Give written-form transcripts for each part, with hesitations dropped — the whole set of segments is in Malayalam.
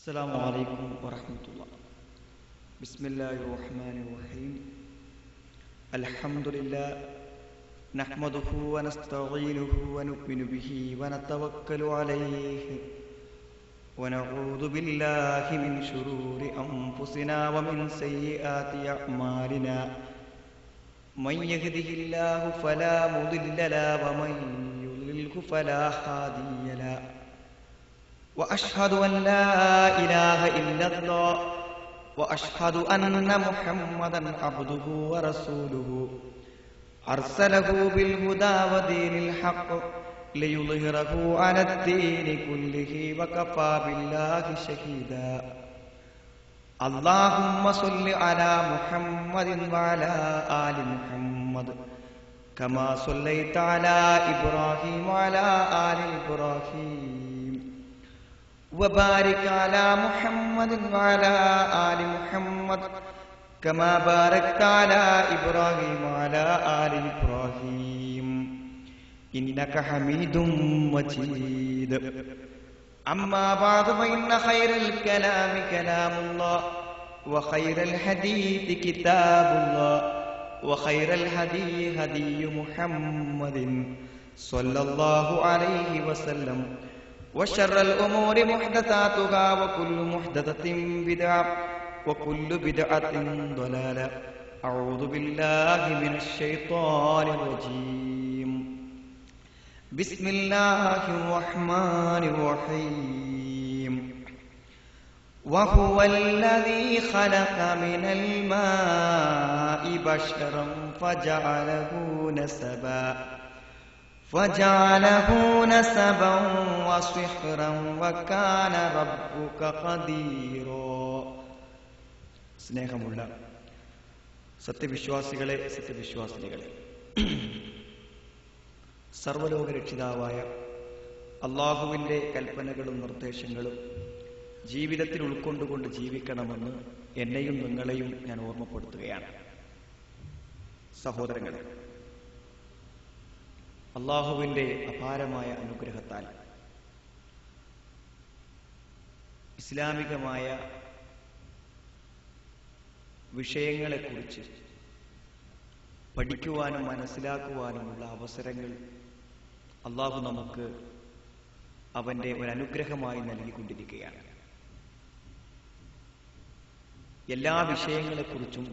السلام عليكم ورحمة الله. بسم الله الرحمن الرحيم. الحمد لله نحمده ونستعينه ونؤمن به ونتوكل عليه ونعوذ بالله من شرور أنفسنا ومن سيئات أعمالنا. من يهده الله فلا مضل له ومن يضلله فلا هادي له. وأشهد أن لا إله إلا الله وأشهد أن محمدا عبده ورسوله أرسله بالهدى ودين الحق ليظهره على الدين كله وكفى بالله شهيدا. اللهم صل على محمد وعلى آل محمد كما صليت على إبراهيم وعلى آل إبراهيم وبارك على محمد وعلى آل محمد كما باركت على إبراهيم وعلى آل إبراهيم إنك حميد مجيد. أما بعد فإن خير الكلام كلام الله وخير الحديث كتاب الله وخير الهدي هدي محمد صلى الله عليه وسلم وشر الأمور محدثاتها وكل محدثة بدعة وكل بدعة ضلالة. أعوذ بالله من الشيطان الرجيم. بسم الله الرحمن الرحيم. وهو الذي خلق من الماء بشرا فجعله نسبا وصهرا وكان ربك قديرا. സ്നേഹമുള്ള സത്യവിശ്വാസികളെ, സത്യവിശ്വാസിനികളെ, സർവലോക രക്ഷിതാവായ അള്ളാഹുവിൻ്റെ കൽപ്പനകളും നിർദ്ദേശങ്ങളും ജീവിതത്തിൽ ഉൾക്കൊണ്ടുകൊണ്ട് ജീവിക്കണമെന്ന് എന്നെയും നിങ്ങളെയും ഞാൻ ഓർമ്മപ്പെടുത്തുകയാണ്. സഹോദരങ്ങളെ, അള്ളാഹുവിൻ്റെ അപാരമായ അനുഗ്രഹത്താൽ ഇസ്ലാമികമായ വിഷയങ്ങളെക്കുറിച്ച് പഠിക്കുവാനും മനസ്സിലാക്കുവാനുമുള്ള അവസരങ്ങൾ അള്ളാഹു നമുക്ക് അവൻ്റെ ഒരു അനുഗ്രഹമായി നൽകിക്കൊണ്ടിരിക്കുകയാണ്. എല്ലാ വിഷയങ്ങളെക്കുറിച്ചും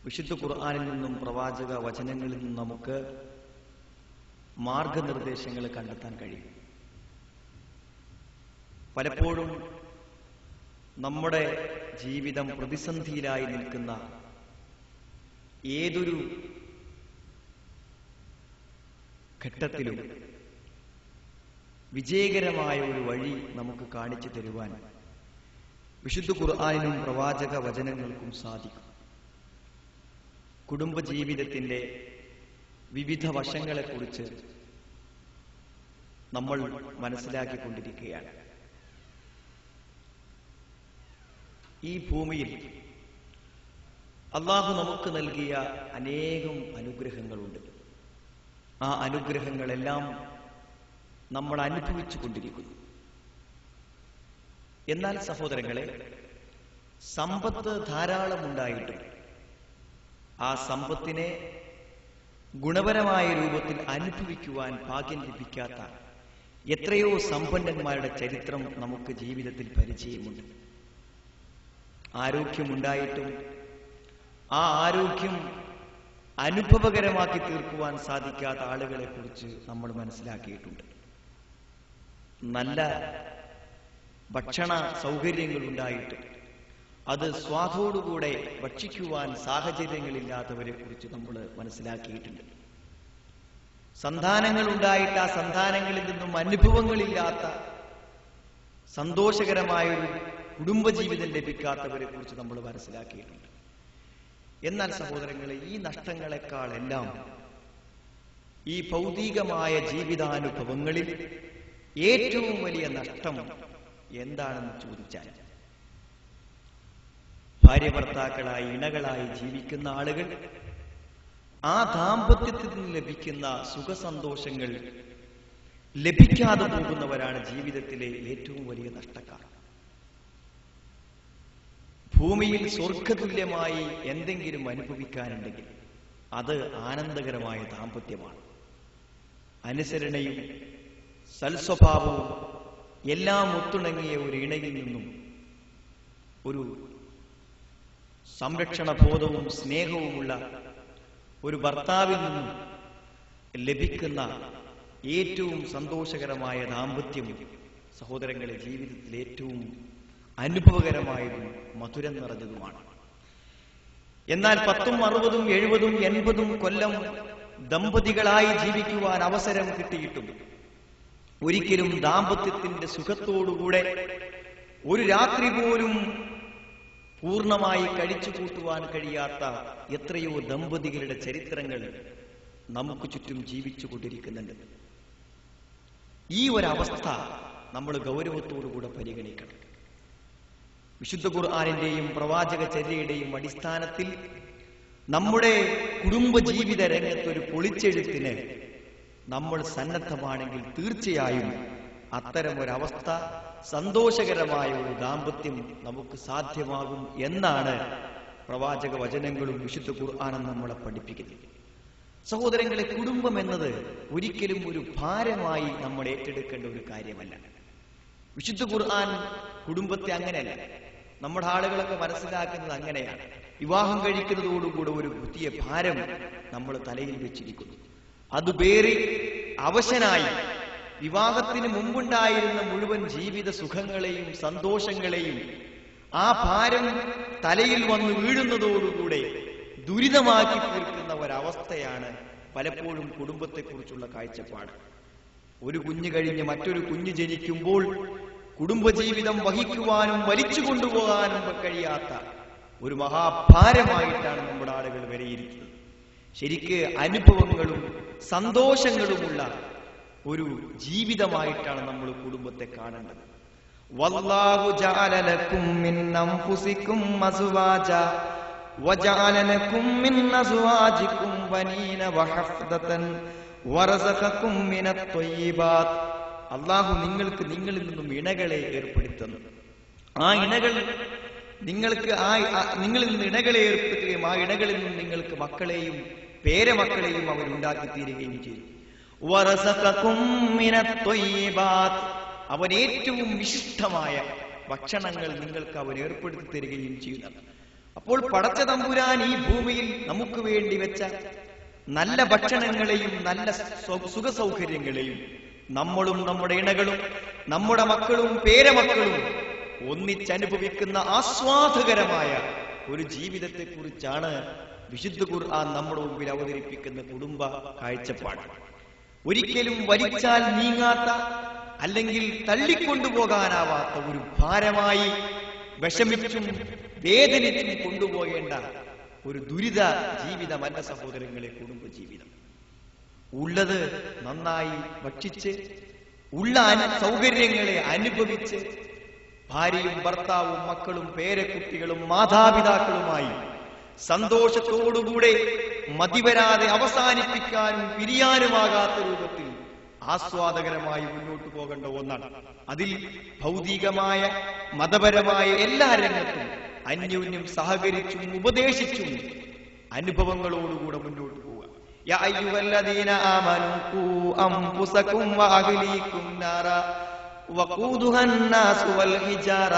വിശുദ്ധ ഖുർആനിൽ നിന്നും പ്രവാചക വചനങ്ങളിൽ നിന്നും നമുക്ക് മാർഗനിർദ്ദേശങ്ങൾ കണ്ടെത്താൻ കഴിയും. പലപ്പോഴും നമ്മുടെ ജീവിതം പ്രതിസന്ധിയിലായി നിൽക്കുന്ന ഏതൊരു ഘട്ടത്തിലും വിജയകരമായ ഒരു വഴി നമുക്ക് കാണിച്ചു തരുവാൻ വിശുദ്ധ ഖുർആനിലും പ്രവാചക വചനങ്ങൾക്കും സാധിക്കും. കുടുംബജീവിതത്തിൻ്റെ വിവിധ വശങ്ങളെക്കുറിച്ച് നമ്മൾ മനസ്സിലാക്കിക്കൊണ്ടിരിക്കുകയാണ്. ഈ ഭൂമിയിൽ അള്ളാഹു നമുക്ക് നൽകിയ അനേകം അനുഗ്രഹങ്ങളുണ്ട്. ആ അനുഗ്രഹങ്ങളെല്ലാം നമ്മൾ അനുഭവിച്ചു കൊണ്ടിരിക്കുന്നു. എന്നാൽ സഹോദരങ്ങളെ, സമ്പത്ത് ധാരാളമുണ്ടായിട്ടും ആ സമ്പത്തിനെ ഗുണപരമായ രൂപത്തിൽ അനുഭവിക്കുവാൻ ഭാഗ്യം ലഭിക്കാത്ത എത്രയോ സമ്പന്നന്മാരുടെ ചരിത്രം നമുക്ക് ജീവിതത്തിൽ പരിചയമുണ്ട്. ആരോഗ്യമുണ്ടായിട്ടും ആ ആരോഗ്യം അനുഭവകരമാക്കി തീർക്കുവാൻ സാധിക്കാത്ത ആളുകളെ കുറിച്ച് നമ്മൾ മനസ്സിലാക്കിയിട്ടുണ്ട്. നല്ല ഭക്ഷണ സൗകര്യങ്ങൾ ഉണ്ടായിട്ട് അത് സ്വാദോടുകൂടെ ഭക്ഷിക്കുവാൻ സാഹചര്യങ്ങളില്ലാത്തവരെ കുറിച്ച് നമ്മൾ മനസ്സിലാക്കിയിട്ടുണ്ട്. സന്താനങ്ങൾ ഉണ്ടായിട്ട് ആ സന്താനങ്ങളിൽ നിന്നും അനുഭവങ്ങളില്ലാത്ത സന്തോഷകരമായൊരു കുടുംബജീവിതം ലഭിക്കാത്തവരെ കുറിച്ച് നമ്മൾ മനസ്സിലാക്കിയിട്ടുണ്ട്. എന്നാൽ സഹോദരങ്ങളെ, ഈ നഷ്ടങ്ങളെക്കാളെല്ലാം ഈ ഭൗതികമായ ജീവിതാനുഭവങ്ങളിൽ ഏറ്റവും വലിയ നഷ്ടം എന്താണെന്ന് ചോദിച്ചാൽ, ഭാര്യ ഭർത്താക്കളായി ഇണകളായി ജീവിക്കുന്ന ആളുകൾ ആ ദാമ്പത്യത്തിൽ നിന്ന് ലഭിക്കുന്ന സുഖസന്തോഷങ്ങൾ ലഭിക്കാതെ പോകുന്നവരാണ് ജീവിതത്തിലെ ഏറ്റവും വലിയ നഷ്ടക്കാർ. ഭൂമിയിൽ സ്വർഗതുല്യമായി എന്തെങ്കിലും അനുഭവിക്കാനുണ്ടെങ്കിൽ അത് ആനന്ദകരമായ ദാമ്പത്യമാണ്. അനുസരണയും സൽസ്വഭാവവും എല്ലാം ഒത്തുണങ്ങിയ ഒരു ഇണയിൽ നിന്നും ഒരു സംരക്ഷണ ബോധവും സ്നേഹവുമുള്ള ഒരു ഭർത്താവിൽ നിന്നും ലഭിക്കുന്ന ഏറ്റവും സന്തോഷകരമായ ദാമ്പത്യം സഹോദരങ്ങളെ ജീവിതത്തിൽ ഏറ്റവും അനുഭവകരമായതും മധുരം നിറഞ്ഞതുമാണ്. എന്നാൽ 10, 60, 70, 80 കൊല്ലം ദമ്പതികളായി ജീവിക്കുവാൻ അവസരം കിട്ടിയിട്ടും ഒരിക്കലും ദാമ്പത്യത്തിന്റെ സുഖത്തോടുകൂടെ ഒരു രാത്രി പോലും പൂർണ്ണമായി കഴിച്ചു കൂട്ടുവാൻ കഴിയാത്ത എത്രയോ ദമ്പതികളുടെ ചരിത്രങ്ങൾ നമുക്ക് ചുറ്റും ജീവിച്ചു കൊണ്ടിരിക്കുന്നുണ്ട്. ഈ ഒരവസ്ഥ നമ്മൾ ഗൗരവത്തോടുകൂടെ പരിഗണിക്കണം. വിശുദ്ധ ഖുർആനിന്റെയും പ്രവാചക ചര്യയുടെയും അടിസ്ഥാനത്തിൽ നമ്മുടെ കുടുംബജീവിത രംഗത്തൊരു പൊളിച്ചെഴുത്തിന് നമ്മൾ സന്നദ്ധമാണെങ്കിൽ തീർച്ചയായും അത്തരമൊരവസ്ഥ, സന്തോഷകരമായ ഒരു ദാമ്പത്യം നമുക്ക് സാധ്യമാകും എന്നാണ് പ്രവാചക വചനങ്ങളും വിശുദ്ധ ഖുർആനും നമ്മളെ പഠിപ്പിക്കുന്നത്. സഹോദരങ്ങളെ, കുടുംബം എന്നത് ഒരിക്കലും ഒരു ഭാരമായി നമ്മൾ ഏറ്റെടുക്കേണ്ട ഒരു കാര്യമല്ല. വിശുദ്ധ ഖുർആൻ കുടുംബത്തെ അങ്ങനെയല്ല, നമ്മുടെ ആളുകളൊക്കെ മനസ്സിലാക്കുന്നത് അങ്ങനെയാണ്. വിവാഹം കഴിക്കുന്നതോടുകൂടെ ഒരു പുതിയ ഭാരം നമ്മൾ തലയിൽ വെച്ചിരിക്കുന്നു. അത് പേറി അവശനായി വിവാഹത്തിന് മുമ്പുണ്ടായിരുന്ന മുഴുവൻ ജീവിത സുഖങ്ങളെയും സന്തോഷങ്ങളെയും ആ ഭാരം തലയിൽ വന്ന് വീഴുന്നതോടുകൂടെ ദുരിതമാക്കി തീർക്കുന്ന ഒരവസ്ഥയാണ് പലപ്പോഴും കുടുംബത്തെക്കുറിച്ചുള്ള കാഴ്ചപ്പാട്. ഒരു കുഞ്ഞ് കഴിഞ്ഞ് മറ്റൊരു കുഞ്ഞ് ജനിക്കുമ്പോൾ കുടുംബജീവിതം വഹിക്കുവാനും വലിച്ചു കൊണ്ടുപോകാനും കഴിയാത്ത ഒരു മഹാഭാരമായിട്ടാണ് നമ്മുടെ ആളുകൾ വിലയിരുത്തുന്നത്. ശരിക്ക് അനുഭവങ്ങളും സന്തോഷങ്ങളുമുള്ള ഒരു ജീവിതമായിട്ടാണ് നമ്മൾ കുടുംബത്തെ കാണേണ്ടത്. വല്ലാഹു ജഅല ലക്കും മിൻ അൻഫുസികും അസ്വാജ വജഅല ലക്കും മിൻ അസ്വാജികും ബനീന വഹഫദതൻ വറസഖകും മിനത് ത്വയ്യിബാത്. അല്ലാഹു നിങ്ങൾക്ക് നിങ്ങളിൽ നിന്നും ഇണകളെ ഏർപ്പെടുത്തുന്നു. ആ ഇണകൾ നിങ്ങൾക്ക് നിങ്ങളിൽ നിന്ന് ഇണകളെ ഏർപ്പെടുത്തുകയും ആ ഇണകളിൽ നിന്ന് നിങ്ങൾക്ക് മക്കളെയും പേരമക്കളെയും അവർ ഉണ്ടാക്കി തീരുകയും ചെയ്തു. വറസഖകും മിനത് ത്വയ്യിബാത്. അവൻ ഏറ്റവും വിശിഷ്ടമായ ഭക്ഷണങ്ങൾ നിങ്ങൾക്ക് അവൻ ഏർപ്പെടുത്തി തരികയും ചെയ്യുന്നു. അപ്പോൾ പടച്ച തമ്പുരാൻ ഈ ഭൂമിയിൽ നമുക്ക് വേണ്ടി വെച്ച നല്ല ഭക്ഷണങ്ങളെയും നല്ല സുഖ സൗകര്യങ്ങളെയും നമ്മളും നമ്മുടെ ഇണകളും നമ്മുടെ മക്കളും പേരമക്കളും ഒന്നിച്ചനുഭവിക്കുന്ന ആസ്വാദകരമായ ഒരു ജീവിതത്തെ കുറിച്ചാണ് വിശുദ്ധ ഖുർആൻ നമ്മുടെ മുമ്പിൽ അവതരിപ്പിക്കുന്ന കുടുംബ കാഴ്ചപ്പാട്. ഒരിക്കലും വലിച്ചാൽ നീങ്ങാത്ത, അല്ലെങ്കിൽ തള്ളിക്കൊണ്ടുപോകാനാവാത്ത ഒരു ഭാരമായി വിഷമിച്ചും വേദനിച്ചും കൊണ്ടുപോകേണ്ട ഒരു ദുരിത ജീവിതമല്ല സഹോദരങ്ങളെ കുടുംബജീവിതം. ഉള്ളത് നന്നായി ഭക്ഷിച്ച് ഉള്ള സൗകര്യങ്ങളെ അനുഭവിച്ച് ഭാര്യയും ഭർത്താവും മക്കളും പേരക്കുട്ടികളും മാതാപിതാക്കളുമായി സന്തോഷത്തോടുകൂടെ മതിവരാതെ അവസാനിപ്പിക്കാനും പിരിയാനുമാകാത്ത രൂപത്തിൽ ആസ്വാദകരമായി മുന്നോട്ട് പോകേണ്ട ഒന്നാണ്. അതിൽ ഭൗതികമായ മതപരമായ എല്ലാ രംഗത്തും അന്യോന്യം സഹകരിച്ചും ഉപദേശിച്ചും അനുഭവങ്ങളോടുകൂടെ മുന്നോട്ട് പോവുക. യാ അയ്യുഹല്ലദീന ആമനൂ ഖൂ അൻഫുസകും വഅഹ്ലീകും നാറാ വഖൂദുഹൻ നാസു വൽ ഹിജാറ.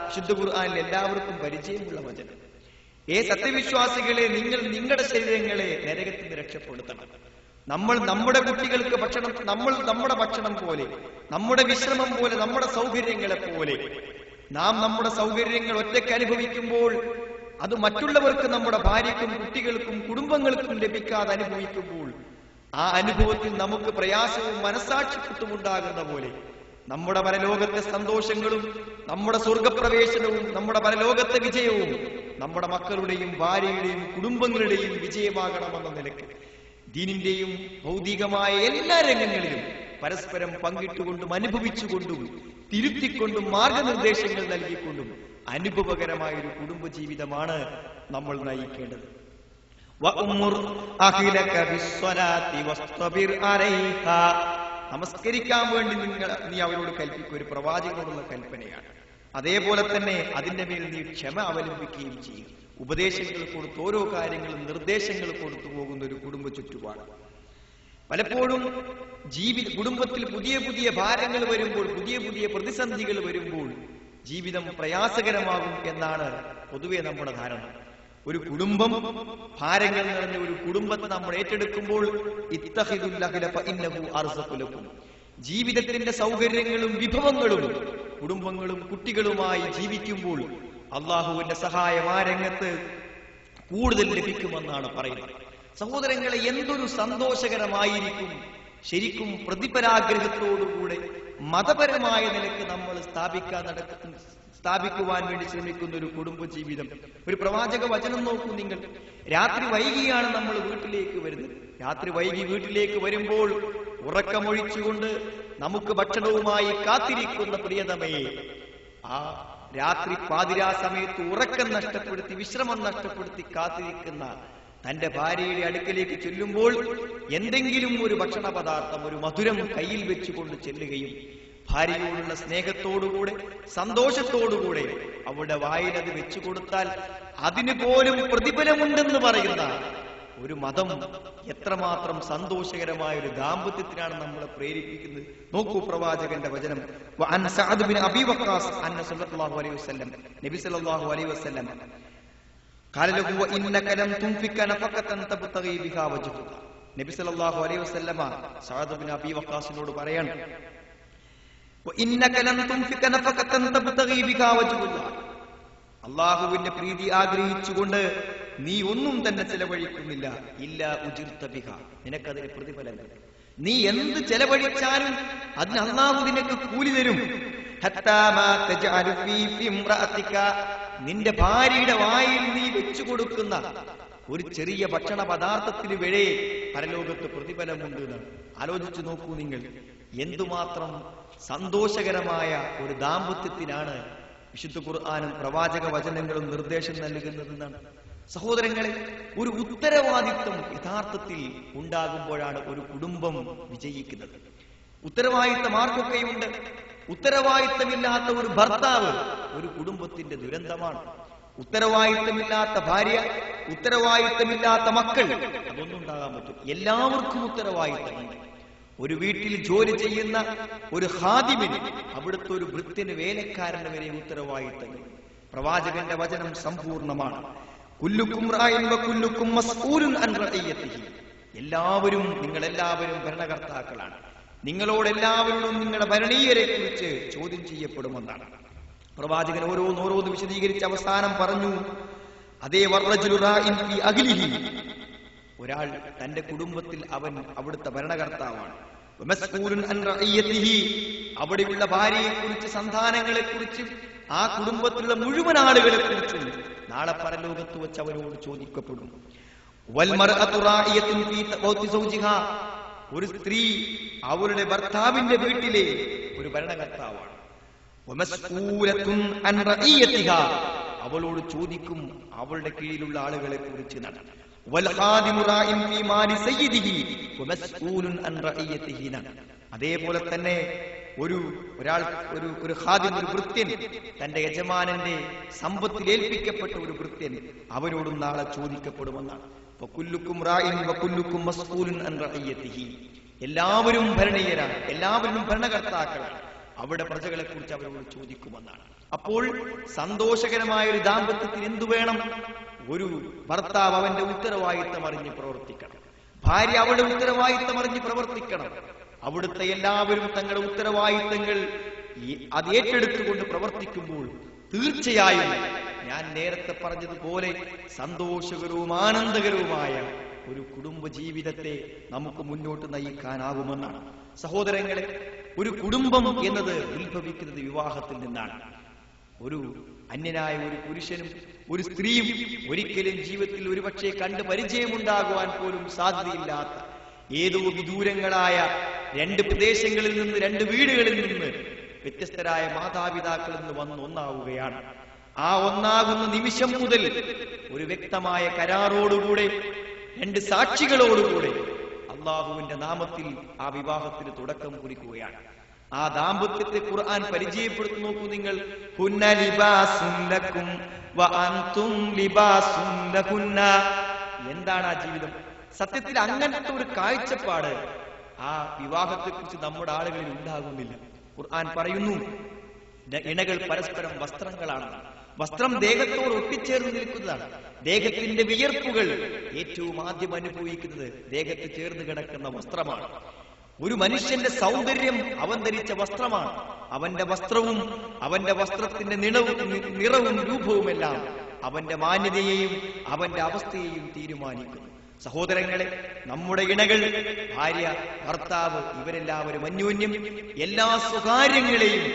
വിശുദ്ധ ഖുർആനിൽ എല്ലാവർക്കും പരിചയമുള്ള വചനം. സത്യവിശ്വാസികളെ, നിങ്ങൾ നിങ്ങളുടെ ശരീരങ്ങളെ നരകത്തിൽ നിന്ന് രക്ഷപ്പെടുത്തണം. നമ്മൾ നമ്മുടെ കുട്ടികൾക്ക് ഭക്ഷണം, നമ്മൾ നമ്മുടെ ഭക്ഷണം പോലെ, നമ്മുടെ വിശ്രമം പോലെ, നമ്മുടെ സൗകര്യങ്ങളെ പോലെ നാം നമ്മുടെ സൗകര്യങ്ങൾ ഒറ്റയ്ക്ക് അനുഭവിക്കുമ്പോൾ അത് മറ്റുള്ളവർക്ക്, നമ്മുടെ ഭാര്യയ്ക്കും കുട്ടികൾക്കും കുടുംബങ്ങൾക്കും ലഭിക്കാതെ അനുഭവിക്കുമ്പോൾ ആ അനുഭവത്തിൽ നമുക്ക് പ്രയാസവും മനസാക്ഷിക്കുത്തും ഉണ്ടാകുന്ന പോലെ നമ്മുടെ പരലോകത്തെ സന്തോഷങ്ങളും നമ്മുടെ സ്വർഗപ്രവേശനവും നമ്മുടെ പരലോകത്തെ വിജയവും നമ്മുടെ മക്കളുടെയും ഭാര്യയുടെയും കുടുംബങ്ങളുടെയും വിജയമാകണമെന്ന നിലയ്ക്ക് ദീനിന്റെയും ഭൗതികമായ എല്ലാ രംഗങ്ങളിലും പരസ്പരം പങ്കിട്ടുകൊണ്ടും അനുഭവിച്ചുകൊണ്ടും തിരുത്തിക്കൊണ്ടും മാർഗനിർദ്ദേശങ്ങൾ നൽകിക്കൊണ്ടും അനുഭവകരമായ ഒരു കുടുംബജീവിതമാണ് നമ്മൾ നയിക്കേണ്ടത്. വഅ്മുർ അഹ്ലക ബിസ്സലാത്തി വസ്തബിർ അലൈഹാ. നമസ്കരിക്കാൻ വേണ്ടി നീ അവരോട് കൽപ്പിക്കുക, ഒരു പ്രവാചകനോടുള്ള കൽപ്പനയാണ്. അതേപോലെ തന്നെ അതിന്റെ മേൽ നീ ക്ഷമ അവലംബിക്കുകയും ചെയ്യും. ഉപദേശങ്ങൾ കൊടുത്ത് ഓരോ കാര്യങ്ങളും നിർദ്ദേശങ്ങൾ കൊടുത്തു പോകുന്ന ഒരു കുടുംബ ചുറ്റുപാട്. പലപ്പോഴും കുടുംബത്തിൽ പുതിയ പുതിയ ഭാരങ്ങൾ വരുമ്പോൾ, പുതിയ പുതിയ പ്രതിസന്ധികൾ വരുമ്പോൾ ജീവിതം പ്രയാസകരമാകും എന്നാണ് പൊതുവെ നമ്മുടെ ധാരണ. ഒരു കുടുംബം, ഭാരങ്ങൾ നിറഞ്ഞ ഒരു കുടുംബത്തെ നമ്മൾ ഏറ്റെടുക്കുമ്പോൾ ജീവിതത്തിന്റെ സൗകര്യങ്ങളും വിഭവങ്ങളും കുടുംബങ്ങളും കുട്ടികളുമായി ജീവിക്കുമ്പോൾ അള്ളാഹുവിന്റെ സഹായം ആ രംഗത്ത് കൂടുതൽ ലഭിക്കുമെന്നാണ് പറയുന്നത്. സഹോദരങ്ങളെ, എന്തൊരു സന്തോഷകരമായിരിക്കും ശരിക്കും പ്രതിഫലാഗ്രഹത്തോടുകൂടെ മതപരമായ നിലക്ക് നമ്മൾ സ്ഥാപിക്കുവാൻ വേണ്ടി ശ്രമിക്കുന്ന ഒരു കുടുംബ ജീവിതം. ഒരു പ്രവാചക വചനം നോക്കൂ നിങ്ങൾ. രാത്രി വൈകിയാണ് നമ്മൾ വീട്ടിലേക്ക് വരുന്നത്. രാത്രി വൈകി വീട്ടിലേക്ക് വരുമ്പോൾ ഉറക്കമൊഴിച്ചുകൊണ്ട് നമുക്ക് ഭക്ഷണവുമായി കാത്തിരിക്കുന്ന പ്രിയതമയെ, ആ രാത്രി പാതിരാ സമയത്ത് ഉറക്കം നഷ്ടപ്പെടുത്തി വിശ്രമം നഷ്ടപ്പെടുത്തി കാത്തിരിക്കുന്ന തന്റെ ഭാര്യയുടെ അടുക്കലേക്ക് ചെല്ലുമ്പോൾ എന്തെങ്കിലും ഒരു ഭക്ഷണ പദാർത്ഥം, ഒരു മധുരം കയ്യിൽ വെച്ചുകൊണ്ട് ചെല്ലുകയും ഭാര്യയോടുള്ള സ്നേഹത്തോടുകൂടെ സന്തോഷത്തോടുകൂടെ അവളുടെ വായിൽ അത് വെച്ചു കൊടുത്താൽ അതിന് പോലും പ്രതിഫലമുണ്ടെന്ന് പറയുന്ന ഒരു മതം എത്രമാത്രം സന്തോഷകരമായ ഒരു ദാമ്പത്യത്തിനാണ് നമ്മളെ പ്രേരിപ്പിക്കുന്നത്. നോക്കൂ പ്രവാചകന്റെ വചനം. നബി സല്ലല്ലാഹു അലൈഹി വസല്ലം നബി സല്ലല്ലാഹു അലൈഹി വസല്ലമ സഅദ് ബിൻ അബീ വഖാസിനോട് പറയാണ്, അള്ളാഹുവിന്റെ പ്രീതി ആഗ്രഹിച്ചുകൊണ്ട് നീ ഒന്നും തന്നെ ചെലവഴിക്കുന്നില്ല, ഇല്ല ഉജിർത ബിഹ, നിനക്കതിന് പ്രതിഫലം കിട്ടും. നീ എന്ത് ചെലവഴിച്ചാലും അതിന് അള്ളാഹു നിനക്ക് കൂലി തരും. നിന്റെ ഭാര്യയുടെ വായിൽ നീ വെച്ചു കൊടുക്കുന്ന ഒരു ചെറിയ ഭക്ഷണ പദാർത്ഥത്തിന് വരെ പരലോകത്ത് പ്രതിഫലമുണ്ട് എന്നാണ്. ആലോചിച്ചു നോക്കൂ നിങ്ങൾ, എന്തുമാത്രം സന്തോഷകരമായ ഒരു ദാമ്പത്യത്തിനാണ് വിശുദ്ധ ഖുർആനും പ്രവാചക വചനങ്ങളും നിർദ്ദേശം നൽകുന്നതെന്നാണ്. സഹോദരങ്ങളെ, ഒരു ഉത്തരവാദിത്വം യഥാർത്ഥത്തിൽ ഉണ്ടാകുമ്പോഴാണ് ഒരു കുടുംബം വിജയിക്കുന്നത്. ഉത്തരവാദിത്വം ആർക്കൊക്കെയുണ്ട്? ഉത്തരവാദിത്വമില്ലാത്ത ഒരു ഭർത്താവ് ഒരു കുടുംബത്തിന്റെ ദുരന്തമാണ്. ഉത്തരവാദിത്വമില്ലാത്ത ഭാര്യ, ഉത്തരവാദിത്വമില്ലാത്ത മക്കൾ, അതൊന്നും ഉണ്ടാകാൻ പറ്റും. എല്ലാവർക്കും ഉത്തരവാദിത്വമുണ്ട്. ഒരു വീട്ടിൽ ജോലി ചെയ്യുന്ന ഒരു ഖാദിമിന്, അവിടുത്തെ ഒരു ഭൃത്യന്, വേലക്കാരന് വരെ ഉത്തരവാദിത്തങ്ങൾ. പ്രവാചകന്റെ വചനം സമ്പൂർണമാണ്. കുല്ലുക്കും റായിൻ വകുല്ലുക്കും മസ്ഊലുൻ അൻ റഇയതിഹി. നിങ്ങളെല്ലാവരും ഭരണകർത്താക്കളാണ്. നിങ്ങളോടെല്ലാവരോടും നിങ്ങളുടെ ഭരണീയരെ കുറിച്ച് ചോദ്യം ചെയ്യപ്പെടുമെന്നാണ്. പ്രവാചകൻ ഓരോന്ന് വിശദീകരിച്ച് അവസാനം പറഞ്ഞു, അതേ വറജുലു റായിൻ ഫീ അഹ്ലിഹി, ഒരാൾ തന്റെ കുടുംബത്തിൽ അവൻ അവിടുത്തെ ഭരണകർത്താവാണ്. അവിടെയുള്ള ഭാര്യയെ കുറിച്ച്, സന്താനങ്ങളെ കുറിച്ച്, ആ കുടുംബത്തിലുള്ള മുഴുവൻ ആളുകളെ കുറിച്ചും നാളെ പരലോകത്ത് വെച്ച് അവരോട് ചോദിക്കപ്പെടും. ഒരു സ്ത്രീ അവളുടെ ഭർത്താവിന്റെ വീട്ടിലെ ഒരു ഭരണകർത്താവാണ്. അവളോട് ചോദിക്കും അവളുടെ കീഴിലുള്ള ആളുകളെ കുറിച്ച്. അതേപോലെ തന്നെ ഒരു ഖാദിം, ഒരു ഭൃത്യൻ, തന്റെ യജമാനന്റെ സമ്പത്തിൽ ഏൽപ്പിക്കപ്പെട്ട ഒരു ഭൃത്യൻ, അവരോടും നാളെ ചോദിക്കപ്പെടുമെന്നാണ്. എല്ലാവരും ഭരണീയരാണ്, എല്ലാവരും ഭരണകർത്താക്കളാണ്. അവിടെ പ്രജകളെ കുറിച്ച് അവരോട് ചോദിക്കുമെന്നാണ്. അപ്പോൾ സന്തോഷകരമായ ഒരു ദാമ്പത്യത്തിന് എന്തു വേണം? ഒരു ഭർത്താവ് അവന്റെ ഉത്തരവാദിത്തം അറിഞ്ഞ് പ്രവർത്തിക്കണം. ഭാര്യ അവളുടെ ഉത്തരവാദിത്തം അറിഞ്ഞ് പ്രവർത്തിക്കണം. അവിടുത്തെ എല്ലാവരും തങ്ങളുടെ ഉത്തരവാദിത്തങ്ങൾ അത് ഏറ്റെടുത്തുകൊണ്ട് പ്രവർത്തിക്കുമ്പോൾ തീർച്ചയായും ഞാൻ നേരത്തെ പറഞ്ഞതുപോലെ സന്തോഷകരവും ആനന്ദകരവുമായ ഒരു കുടുംബ ജീവിതത്തെ നമുക്ക് മുന്നോട്ട് നയിക്കാനാകുമെന്നാണ്. സഹോദരങ്ങളെ, ഒരു കുടുംബം എന്നത് ഉത്ഭവിക്കുന്നത് വിവാഹത്തിൽ നിന്നാണ്. ഒരു അന്യനായ ഒരു പുരുഷനും ഒരു സ്ത്രീയും ഒരിക്കലും ജീവിതത്തിൽ ഒരുപക്ഷെ കണ്ട് പരിചയമുണ്ടാകുവാൻ പോലും സാധ്യതയില്ലാത്ത ഏതോ വിദൂരങ്ങളായ രണ്ട് പ്രദേശങ്ങളിൽ നിന്ന്, രണ്ട് വീടുകളിൽ നിന്ന് വ്യത്യസ്തരായ മാതാപിതാക്കളിൽ നിന്ന് വന്ന് ഒന്നാവുകയാണ്. ആ ഒന്നാകുന്ന നിമിഷം മുതൽ ഒരു വ്യക്തമായ കരാറോടുകൂടെ, രണ്ട് സാക്ഷികളോടുകൂടെ അള്ളാഹുവിന്റെ നാമത്തിൽ ആ വിവാഹത്തിന് തുടക്കം കുറിക്കുകയാണ്. ആ ദാമ്പത്യത്തെ ഖുർആൻ പരിചയപ്പെടുത്തി നോക്കൂ നിങ്ങൾ. ഹുന്ന ലിബാസുൻ ലക്കും വ അൻതും ലിബാസുൻ ലഹുന്ന. എന്താണ് ആ ജീവിതം? സത്യത്തിൽ അങ്ങനത്തെ ഒരു കാഴ്ചപ്പാട് ആ വിവാഹത്തെക്കുറിച്ച് നമ്മുടെ ആളുകളിൽ ഉണ്ടാകുന്നില്ല. ഖുർആൻ പറയുന്നു, ഇണകൾ പരസ്പരം വസ്ത്രങ്ങളാണ്. വസ്ത്രം ദേഹത്തോട് ഒട്ടിച്ചേർന്ന് നിൽക്കുന്നതാണ്. ദേഹത്തിന്റെ വിയർപ്പുകൾ ഏറ്റവും ആദ്യം അനുഭവിക്കുന്നത് ദേഹത്ത് ചേർന്ന് കിടക്കുന്ന വസ്ത്രമാണ്. ഒരു മനുഷ്യന്റെ സൗന്ദര്യം അവൻ ധരിച്ച വസ്ത്രമാണ്. അവന്റെ വസ്ത്രവും അവന്റെ വസ്ത്രത്തിന്റെ നിറവും രൂപവുമെല്ലാം അവന്റെ മാന്യതയെയും അവന്റെ അവസ്ഥയെയും തീരുമാനിക്കുന്നു. സഹോദരങ്ങളെ, നമ്മുടെ ഇണകൾ, ഭാര്യ, ഭർത്താവ്, ഇവരെല്ലാവരും അന്യോന്യം എല്ലാ സ്വകാര്യങ്ങളെയും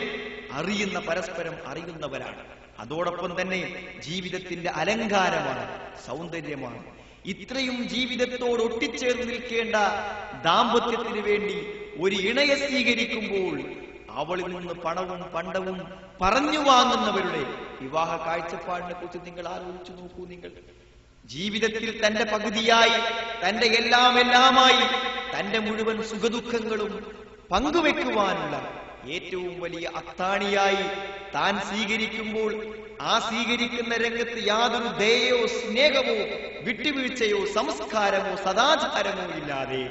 പരസ്പരം അറിയുന്നവരാണ്. അതോടൊപ്പം തന്നെ ജീവിതത്തിന്റെ അലങ്കാരമാണ്, സൗന്ദര്യമാണ്. ഇത്രയും ജീവിതത്തോട് ഒട്ടിച്ചേർന്ന് നിൽക്കേണ്ട ദാമ്പത്യത്തിന് വേണ്ടി ഒരു ഇണയെ സ്വീകരിക്കുമ്പോൾ അവളിൽ നിന്ന് പണവും പണ്ടവും പറഞ്ഞു വാങ്ങുന്നവരുടെ വിവാഹ കാഴ്ചപ്പാടിനെ കുറിച്ച് നിങ്ങൾ ആലോചിച്ചു നോക്കൂ. നിങ്ങൾ ജീവിതത്തിൽ തന്റെ പകുതിയായി, തന്റെ എല്ലാമായി, തന്റെ മുഴുവൻ സുഖദുഃഖങ്ങളും പങ്കുവെക്കുവാനുള്ള ഏറ്റവും വലിയ അത്താണിയായി താൻ സ്വീകരിക്കുമ്പോൾ ആ സ്വീകരിക്കുന്ന രംഗത്ത് യാതൊരു ദയയോ സ്നേഹമോ വിട്ടുവീഴ്ചയോ സംസ്കാരമോ സദാചാരമോ ഇല്ലാതെ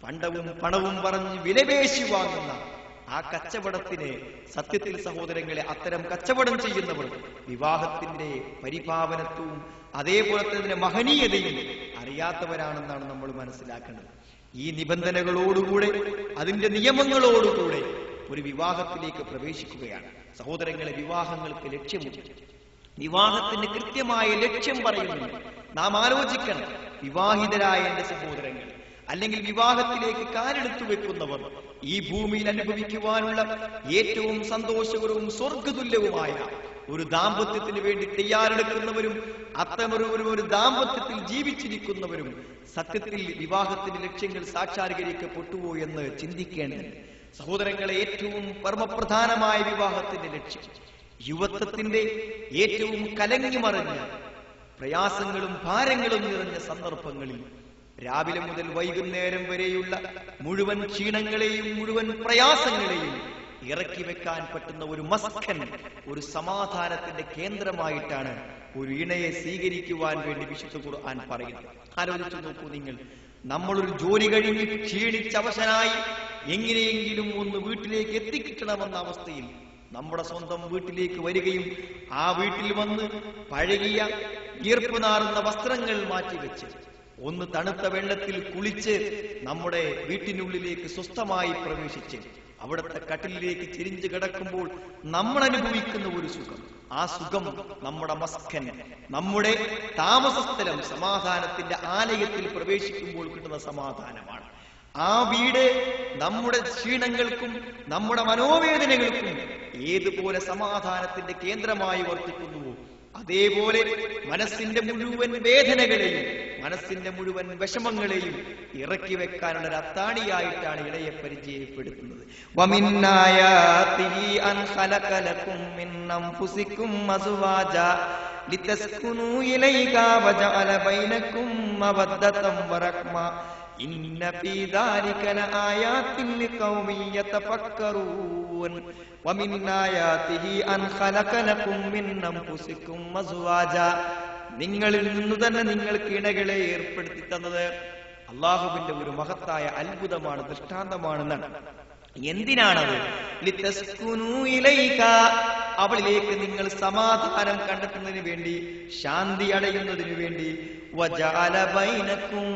പണ്ടവും പണവും പറഞ്ഞ് വിലപേശി വാങ്ങുന്ന ആ കച്ചവടത്തിന് സത്യത്തിൽ സഹോദരങ്ങളെ, അത്തരം കച്ചവടം ചെയ്യുന്നവർ വിവാഹത്തിന്റെ പരിപാവനത്വവും അതേപോലെ തന്നെ മഹനീയതയും അറിയാത്തവരാണെന്നാണ് നമ്മൾ മനസ്സിലാക്കേണ്ടത്. ഈ നിബന്ധനകളോടുകൂടെ, അതിന്റെ നിയമങ്ങളോടുകൂടെ ഒരു വിവാഹത്തിലേക്ക് പ്രവേശിക്കുകയാണ്. സഹോദരങ്ങളെ, വിവാഹങ്ങൾക്ക് ലക്ഷ്യമുണ്ട്. വിവാഹത്തിന് കൃത്യമായ ലക്ഷ്യം പറയുന്നു. നാം ആലോചിക്കണം. വിവാഹിതരായ എന്റെ സഹോദരങ്ങൾ, അല്ലെങ്കിൽ വിവാഹത്തിലേക്ക് കാലെടുത്തു വെക്കുന്നവർ, ഈ ഭൂമിയിൽ അനുഭവിക്കുവാനുള്ള ഏറ്റവും സന്തോഷകരവും സ്വർഗതുല്യവുമായ ഒരു ദാമ്പത്യത്തിന് വേണ്ടി തയ്യാറെടുക്കുന്നവരും അത്തരമൊരു ദാമ്പത്യത്തിൽ ജീവിച്ചിരിക്കുന്നവരും സത്യത്തിൽ വിവാഹത്തിന്റെ ലക്ഷ്യങ്ങൾ സാക്ഷാത്കരിക്കപ്പെട്ടുവോ എന്ന് ചിന്തിക്കേണ്ടതുണ്ട്. സഹോദരങ്ങളെ, ഏറ്റവും പരമപ്രധാനമായ വിവാഹത്തിന്റെ ലക്ഷ്യം യുവത്വത്തിന്റെ ഏറ്റവും കലങ്ങിമറിഞ്ഞ പ്രയാസങ്ങളും ഭാരങ്ങളും നിറഞ്ഞ സന്ദർഭങ്ങളിൽ രാവിലെ മുതൽ വൈകുന്നേരം വരെയുള്ള മുഴുവൻ ക്ഷീണങ്ങളെയും മുഴുവൻ പ്രയാസങ്ങളെയും ഇറക്കി വെക്കാൻ പറ്റുന്ന ഒരു മസ്കൻ, ഒരു സമാധാനത്തിന്റെ കേന്ദ്രമായിട്ടാണ് ഒരു ഇണയെ സ്വീകരിക്കുവാൻ വേണ്ടി വിശുദ്ധ ഖുർആൻ പറയുന്നത്. ആലോചിച്ചു നോക്കൂ നിങ്ങൾ. നമ്മളൊരു ജോലി കഴിഞ്ഞ് ക്ഷീണിച്ചവശനായി എങ്ങനെയെങ്കിലും ഒന്ന് വീട്ടിലേക്ക് എത്തിക്കിട്ടണമെന്ന അവസ്ഥയിൽ നമ്മുടെ സ്വന്തം വീട്ടിലേക്ക് വരികയും ആ വീട്ടിൽ വന്ന് പഴകിയ ഈർപ്പ് നാറുന്ന വസ്ത്രങ്ങൾ മാറ്റിവെച്ച് ഒന്ന് തണുത്ത വെള്ളത്തിൽ കുളിച്ച് നമ്മുടെ വീട്ടിനുള്ളിലേക്ക് സ്വസ്ഥമായി പ്രവേശിച്ച് അവിടുത്തെ കട്ടിലേക്ക് ചെരിഞ്ഞു കിടക്കുമ്പോൾ നമ്മൾ അനുഭവിക്കുന്ന ഒരു സുഖം, ആ സുഖം നമ്മുടെ മസ്കൻ, നമ്മുടെ താമസസ്ഥലം, സമാധാനത്തിന്റെ ആലയത്തിൽ പ്രവേശിക്കുമ്പോൾ കിട്ടുന്ന സമാധാനമാണ്. ആ വീട് നമ്മുടെ ക്ഷീണങ്ങൾക്കും നമ്മുടെ മനോവേദനകൾക്കും ഏതുപോലെ സമാധാനത്തിന്റെ കേന്ദ്രമായി വർത്തിക്കുന്നുവോ അതേപോലെ മനസ്സിന്റെ മുഴുവൻ വേദനകളെയും മനസ്സിന്റെ മുഴുവൻ വിഷമങ്ങളെയും ഇറക്കി വെക്കാനുള്ള ഒരു അത്താണിയായിട്ടാണ് ഇണയെ പരിചയപ്പെടുത്തുന്നത്. ഇന്ന ഫീ ദാലിക ലആയാതിൻ ലിഖൗമിൻ യതഫക്കറൂൻ വമിൻ ആയാതിഹി അൻ ഖലഖ ലക്കും മിൻ അൻഫുസികും അസ്വാജ. നിങ്ങളിൽ നിന്നു തന്നെ നിങ്ങൾക്ക് ഇണകളെ ഏർപ്പെടുത്തി തന്നത് അല്ലാഹുവിന്റെ ഒരു മഹത്തായ അത്ഭുതമാണ്, ദൃഷ്ടാന്തമാണെന്നാണ്. എന്തിനാണത്? ലിതസ്കുനൂ ഇലൈക, അവളിലേക്ക് നിങ്ങൾ സമാധാനം കണ്ടെത്തുന്നതിന് വേണ്ടി, ശാന്തി അടയുന്നതിന് വേണ്ടി. വജഅല ബൈനകും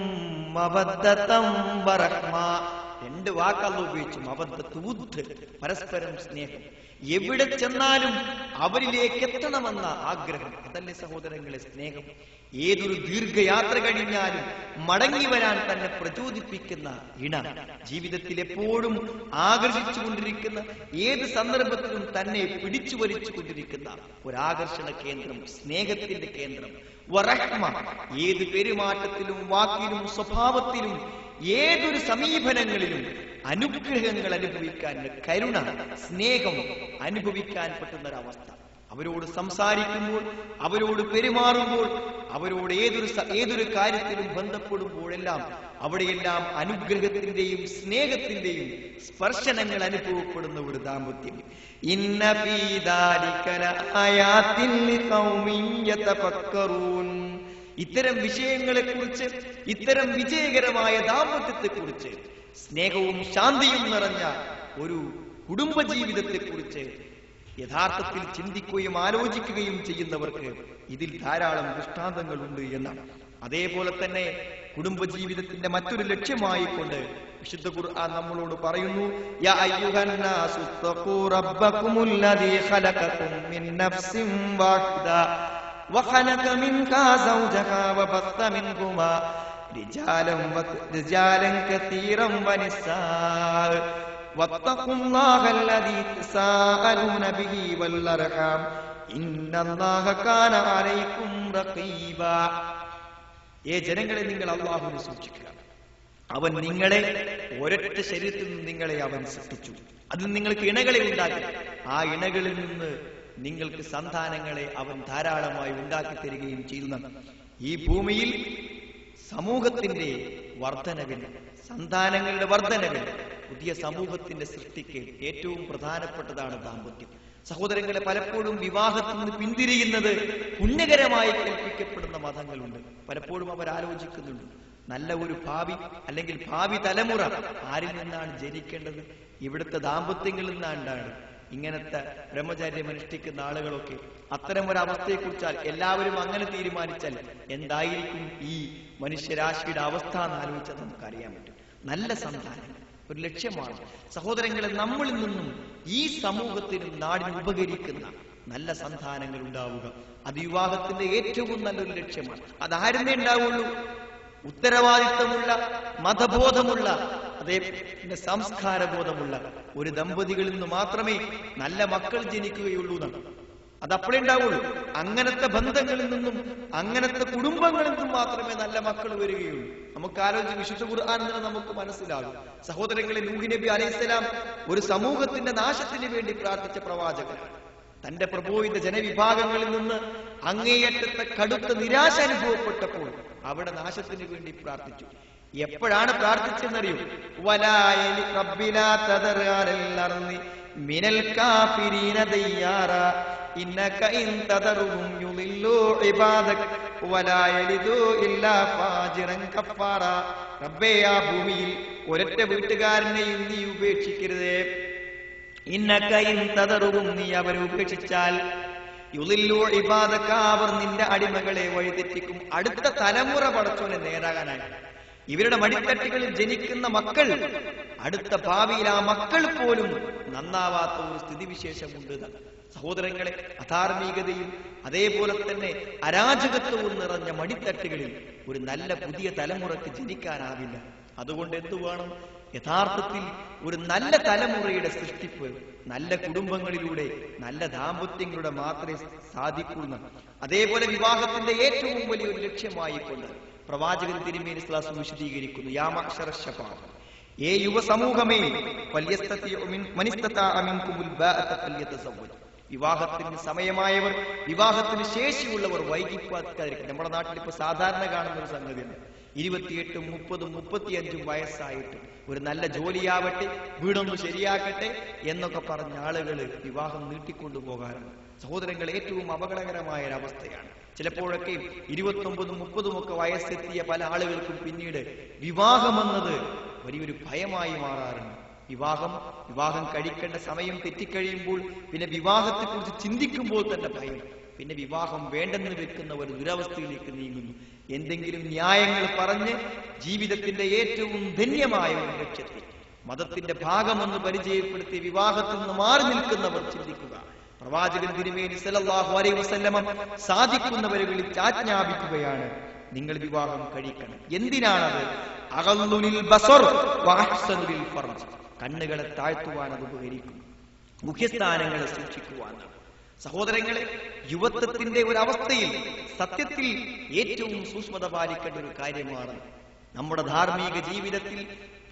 മവദ്ദതം വറഹ്മ, രണ്ട് വാക്കല്ല ഉപയോഗിച്ചു. മവദ്ദത്ത്, ഉദ്, പരസ്പരം സ്നേഹം. എവിടെ ചെന്നാലും അവരിലേക്ക് എത്തണമെന്ന ആഗ്രഹം, അതല്ലേ സഹോദരങ്ങളെ സ്നേഹം. ഏതൊരു ദീർഘയാത്ര കഴിഞ്ഞാലും മടങ്ങി വരാൻ തന്നെ പ്രചോദിപ്പിക്കുന്ന ഇണ, ജീവിതത്തിൽ എപ്പോഴും ആകർഷിച്ചുകൊണ്ടിരിക്കുന്ന, ഏത് സന്ദർഭത്തിലും തന്നെ പിടിച്ചു വലിച്ചുകൊണ്ടിരിക്കുന്ന ഒരാകർഷണ കേന്ദ്രം, സ്നേഹത്തിന്റെ കേന്ദ്രം. വറഹ്മ, ഏത് പെരുമാറ്റത്തിലും വാക്കിലും സ്വഭാവത്തിലും ഏതൊരു സമീപനങ്ങളിലും അനുഗ്രഹങ്ങൾ അനുഭവിക്കാൻ, കരുണ, സ്നേഹം അനുഭവിക്കാൻ പറ്റുന്ന ഒരവസ്ഥ. അവരോട് സംസാരിക്കുമ്പോൾ, അവരോട് പെരുമാറുമ്പോൾ, അവരോട് ഏതൊരു കാര്യത്തിലും ബന്ധപ്പെടുമ്പോഴെല്ലാം അവിടെയെല്ലാം അനുഗ്രഹത്തിന്റെയും സ്നേഹത്തിന്റെയും സ്പർശനങ്ങൾ അനുഭവപ്പെടുന്ന ഒരു ദാമ്പത്യം. ഇന്ന ഫീ ദാലിക ലആയാതിൻ ലിഖൗമിൻ യതഫക്കറൂൻ. ഇത്തരം വിഷയങ്ങളെക്കുറിച്ച്, ഇത്തരം വിജയകരമായ ദാമ്പത്യത്തെക്കുറിച്ച്, സ്നേഹവും ശാന്തിയും നിറഞ്ഞ ഒരു കുടുംബജീവിതത്തെക്കുറിച്ച് യഥാർത്ഥത്തിൽ ചിന്തിക്കുകയും ആലോചിക്കുകയും ചെയ്യുന്നവർക്ക് ഇതിൽ ധാരാളം ദൃഷ്ടാന്തങ്ങളുണ്ട് എന്നാണ്. അതേപോലെ തന്നെ കുടുംബജീവിതത്തിന്റെ മറ്റൊരു ലക്ഷ്യമായിക്കൊണ്ട് വിശുദ്ധ ഖുർആൻ നമ്മളോട് പറയുന്നു, യാ അയ്യുഹന്നാസു തഖൂ റബ്ബകുമുല്ലദീ ഖലഖകും മിൻ നഫ്സിൻ വാഹിദ വഖലഖ മിൻഹാ സൗജഹാ വബസ്സ മിൻഹുമാ റിജാലൻ കതീറൻ വനിസാ വത്തഖുല്ലാഹല്ലദീ തസാഅലൂന ബിഹി വൽഅർഹാം ഇന്നല്ലാഹ കാന അലൈക്കും റഖീബാ. ജനങ്ങളെ, നിങ്ങൾ അല്ലാഹുവിനെ സൂക്ഷിക്കുക. അവൻ നിങ്ങളെ ഒരൊറ്റ ശരീരത്തിൽ നിന്ന് നിങ്ങളെ അവൻ സൃഷ്ടിച്ചു. അതിൽ നിങ്ങൾക്ക് ഇണകളെ ഉണ്ടാക്കി. ആ ഇണകളിൽ നിന്ന് നിങ്ങൾക്ക് സന്താനങ്ങളെ അവൻ ധാരാളമായി ഉണ്ടാക്കി തരികയും ചെയ്തു. ഈ ഭൂമിയിൽ സമൂഹത്തിന്റെ വർധനവിന്, സന്താനങ്ങളുടെ വർധനവിന്, പുതിയ സമൂഹത്തിന്റെ സൃഷ്ടിക്ക് ഏറ്റവും പ്രധാനപ്പെട്ടതാണ് ദാമ്പത്യം. സഹോദരങ്ങളെ, പലപ്പോഴും വിവാഹത്തിൽ നിന്ന് പിന്തിരിയുന്നത് പുണ്യകരമായി കൽപ്പിക്കപ്പെടുന്ന മതങ്ങളുണ്ട്. പലപ്പോഴും അവർ ആലോചിക്കുന്നുണ്ട്, നല്ല ഒരു ഭാവി അല്ലെങ്കിൽ ഭാവി തലമുറ ആരിൽ നിന്നാണ് ജനിക്കേണ്ടത്? ഇവിടുത്തെ ദാമ്പത്യങ്ങളിൽ നിന്നാണ്. ഇങ്ങനത്തെ ബ്രഹ്മചാര്യം അനുഷ്ഠിക്കുന്ന ആളുകളൊക്കെ അത്തരം ഒരു അവസ്ഥയെക്കുറിച്ചാൽ എല്ലാവരും അങ്ങനെ തീരുമാനിച്ചാൽ എന്തായിരിക്കും ഈ മനുഷ്യരാശിയുടെ അവസ്ഥ എന്ന് ആലോചിച്ചാൽ നമുക്കറിയാൻ പറ്റും. നല്ല സന്താനം ഒരു ലക്ഷ്യമാണ്. സഹോദരങ്ങളെ, നമ്മളിൽ നിന്നും ഈ സമൂഹത്തിനും നാടിനും ഉപകരിക്കുന്ന നല്ല സന്താനങ്ങൾ ഉണ്ടാവുക, അത് വിവാഹത്തിന്റെ ഏറ്റവും നല്ലൊരു ലക്ഷ്യമാണ്. അതാരുന്നേ ഉണ്ടാവുള്ളൂ? ഉത്തരവാദിത്തമുള്ള, മതബോധമുള്ള, അതേപോലെ സംസ്കാരബോധമുള്ള ഒരു ദമ്പതികളിൽ നിന്ന് മാത്രമേ നല്ല മക്കൾ ജനിക്കുകയുള്ളൂ എന്നാണ്. അതപ്പോഴേ ഉണ്ടാവുള്ളൂ. അങ്ങനത്തെ ബന്ധങ്ങളിൽ നിന്നും അങ്ങനത്തെ കുടുംബങ്ങളിൽ നിന്നും മാത്രമേ നല്ല മക്കൾ വരികയുള്ളൂ. നമുക്ക് ആലോചിച്ച് വിശുദ്ധ ഖുർആനിൽ നിന്ന് നമുക്ക് മനസ്സിലാകും. സഹോദരങ്ങളെ, നൂഹ് നബി അലൈഹിസ്സലാം ഒരു സമൂഹത്തിന്റെ നാശത്തിന് വേണ്ടി പ്രാർത്ഥിച്ച പ്രവാചകനാണ്. തന്റെ പ്രബോധിത ജനവിഭാഗങ്ങളിൽ നിന്ന് അങ്ങേയറ്റത്തെ കടുത്ത നിരാശ അനുഭവപ്പെട്ടപ്പോൾ അവിടെ നാശത്തിന് വേണ്ടി പ്രാർത്ഥിച്ചു. എപ്പോഴാണ് പ്രാർത്ഥിച്ചെന്നറിയോ? വലായലി റബ്ബിലാ തദറാലല്ലർനി മിനൽ കാഫിരീന ദയ്യാറ ഇന്നക ഇൻ തദറുഹും യുളില്ലു ഇബാദക വലാ യലിദു ഇല്ലാ ഫാജിറൻ കഫാറ. റബ്ബേ, ആ ഭൂമിയിൽ ഒരൊറ്റ വീട്ടുകാരനെയും നീ ഉപേക്ഷിക്കരുതേ. ഇന്നക ഇൻ തദറുഹും, നീ അവരെ ഉപേക്ഷിച്ചാൽ യുളില്ലു ഇബാദക, അവർ നിന്റെ അടിമകളെ വഴിതെറ്റിക്കും. അടുത്ത തലമുറ പടച്ചോനെ നേരാകാനായി ഇവരുടെ മടിത്തട്ടുകളിൽ ജനിക്കുന്ന മക്കൾ, അടുത്ത ഭാവിയിൽ ആ മക്കൾ പോലും നന്നാവാത്ത ഒരു സ്ഥിതിവിശേഷമുണ്ട്. സഹോദരങ്ങളെ, അധാർമികതയും അതേപോലെ തന്നെ അരാജകത്വവും നിറഞ്ഞ മടിത്തട്ടുകളിൽ ഒരു നല്ല പുതിയ തലമുറക്ക് ജനിക്കാനാവില്ല. അതുകൊണ്ട് എന്തു വേണം? യഥാർത്ഥത്തിൽ ഒരു നല്ല തലമുറയുടെ സൃഷ്ടിപ്പ് നല്ല കുടുംബങ്ങളിലൂടെ, നല്ല ദാമ്പത്യങ്ങളുടെ മാത്രമേ സാധിക്കുള്ളൂ. അതേപോലെ വിവാഹത്തിന്റെ ഏറ്റവും വലിയൊരു ലക്ഷ്യമായിക്കൊണ്ട് പ്രവാചകൻ തിരുമേനി സ്വല്ലല്ലാഹു അലൈഹി വസല്ലം വിശദീകരിക്കുന്നു, യാ മഅ്ശറ ശബാബ്, ഏ യുവസമൂഹമേ, വിവാഹത്തിന് സമയമായവർ, വിവാഹത്തിന് ശേഷിയുള്ളവർ വൈകിക്കാതിരിക്കും. നമ്മുടെ നാട്ടിൽ ഇപ്പൊ സാധാരണ കാണുന്ന ഒരു സംഗതിയാണ്, 28, 30, 35 വയസ്സായിട്ട് ഒരു നല്ല ജോലിയാവട്ടെ, വീടൊന്ന് ശരിയാക്കട്ടെ എന്നൊക്കെ പറഞ്ഞ ആളുകൾ വിവാഹം നീട്ടിക്കൊണ്ടുപോകാറുണ്ട്. സഹോദരങ്ങൾ, ഏറ്റവും അപകടകരമായ ഒരവസ്ഥയാണ്. ചിലപ്പോഴൊക്കെ 29, 30 ഒക്കെ വയസ്സെത്തിയ പല ആളുകൾക്കും പിന്നീട് വിവാഹമെന്നത് വലിയൊരു ഭയമായി മാറാറുണ്ട്. വിവാഹം കഴിക്കേണ്ട സമയം തെറ്റിക്കഴിയുമ്പോൾ പിന്നെ വിവാഹത്തെക്കുറിച്ച് ചിന്തിക്കുമ്പോൾ തന്നെ ഭയം. പിന്നെ വിവാഹം വേണ്ടെന്ന് വെക്കുന്ന ഒരു ദുരവസ്ഥയിലേക്ക് നീങ്ങുന്നു. എന്തെങ്കിലും ന്യായങ്ങൾ പറഞ്ഞ് ജീവിതത്തിന്റെ ഏറ്റവും ധന്യമായ ഒരു ലക്ഷ്യത്തിൽ മതത്തിന്റെ ഭാഗമെന്ന് പരിചയപ്പെടുത്തി വിവാഹത്തിൽ നിന്ന് മാറി നിൽക്കുന്നവർ ചിന്തിക്കുക. പ്രവാചകൻ തിരുമേനി സല്ലല്ലാഹു അലൈഹി വസല്ലം സാധിക്കുന്നവരെ വിളിച്ച് ആജ്ഞാപിക്കുകയാണ്, നിങ്ങൾ വിവാഹം കഴിക്കണം. എന്തിനാണത്? അഗള്ളുലിൽ ബസർ വഅഹ്സനുലിൽ ഫർജ്, കണ്ണുകളെ താഴ്ത്തുവാൻ അത് ഉപകരിക്കും, മുഖ്യസ്ഥാനങ്ങളെ സൂക്ഷിക്കുവാനാണ്. സഹോദരങ്ങളെ, യുവത്വത്തിന്റെ ഒരു അവസ്ഥയിൽ സത്യത്തിൽ ഏറ്റവും സൂക്ഷ്മത പാലിക്കേണ്ട ഒരു കാര്യമാണ്. നമ്മുടെ ധാർമ്മിക ജീവിതത്തിൽ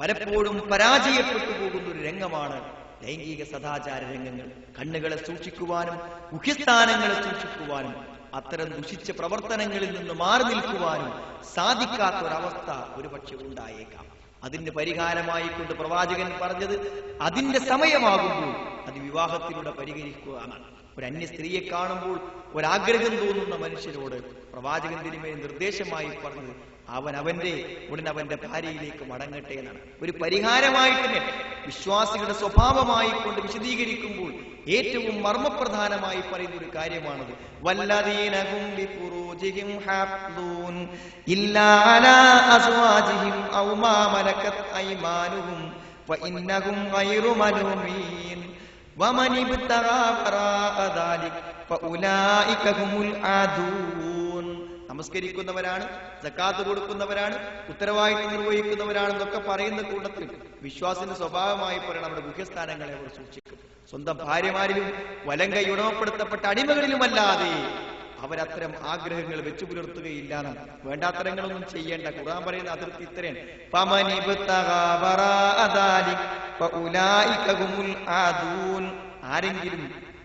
പലപ്പോഴും പരാജയപ്പെട്ടു പോകുന്ന ഒരു രംഗമാണ് ലൈംഗിക സദാചാര രംഗങ്ങൾ. കണ്ണുകളെ സൂക്ഷിക്കുവാനും മുഖ്യസ്ഥാനങ്ങളെ സൂക്ഷിക്കുവാനും അത്തരം ദുഷിച്ച പ്രവർത്തനങ്ങളിൽ നിന്ന് മാറി നിൽക്കുവാനും സാധിക്കാത്ത ഒരവസ്ഥ ഒരുപക്ഷെ ഉണ്ടായേക്കാം. അതിന് പരിഹാരമായി കൊണ്ട് പ്രവാചകൻ പറഞ്ഞത് അതിന്റെ സമയമാകുമ്പോൾ അത് വിവാഹത്തിലൂടെ പരിഹരിക്കുക എന്നാണ്. ഒരു അന്യ സ്ത്രീയെ കാണുമ്പോൾ ഒരാഗ്രഹം തോന്നുന്ന മനുഷ്യരോട് പ്രവാചകൻ തിരുമേനി നിർദ്ദേശമായി പറഞ്ഞത് അവന്റെ ഭാര്യയിലേക്ക് മടങ്ങട്ടെ എന്നാണ്. ഒരു പരിഹാരമായിട്ട് തന്നെ വിശ്വാസികളുടെ സ്വഭാവമായി കൊണ്ട് വിശദീകരിക്കുമ്പോൾ ഏറ്റവും മർമ്മപ്രധാനമായി പറയുന്ന ഒരു കാര്യമാണത്. വല്ലദീനഹും ലിഫുറൂജിഹിം ഹാഫ്ളൂൻ ഇല്ലാ അലാ അസ്വാജിഹിം ഔ മാ മലകത് ഐമാനുഹും ഫഇന്നഹും ഗൈറു മലൂമീൻ വമൻ ഇബ്തഗാ വറാഅ ദാലിക ഫഉലൈക ഹുമുൽ ആദൂൻ. നമസ്കരിക്കുന്നവരാണ്, സക്കാത്ത് കൊടുക്കുന്നവരാണ്, ഉത്തരവാദിത്വം നിർവഹിക്കുന്നവരാണെന്നൊക്കെ പറയുന്ന കൂട്ടത്തിൽ വിശ്വാസിന്റെ സ്വഭാവമായി പറയണം അവരുടെ ഗുഹ്യസ്ഥാനങ്ങളെ അവർ സൂക്ഷിക്കും. സ്വന്തം ഭാര്യമാരിലും വലങ്കൈ ഉടമപ്പെടുത്തപ്പെട്ട അടിമകളിലുമല്ലാതെ അവരത്തരം ആഗ്രഹങ്ങൾ വെച്ചു പുലർത്തുകയില്ല. വേണ്ടാത്തരങ്ങളൊന്നും ചെയ്യേണ്ട. ഖുർആൻ പറയുന്ന അതിർത്തി ഇത്രയാണ്. ആരെങ്കിലും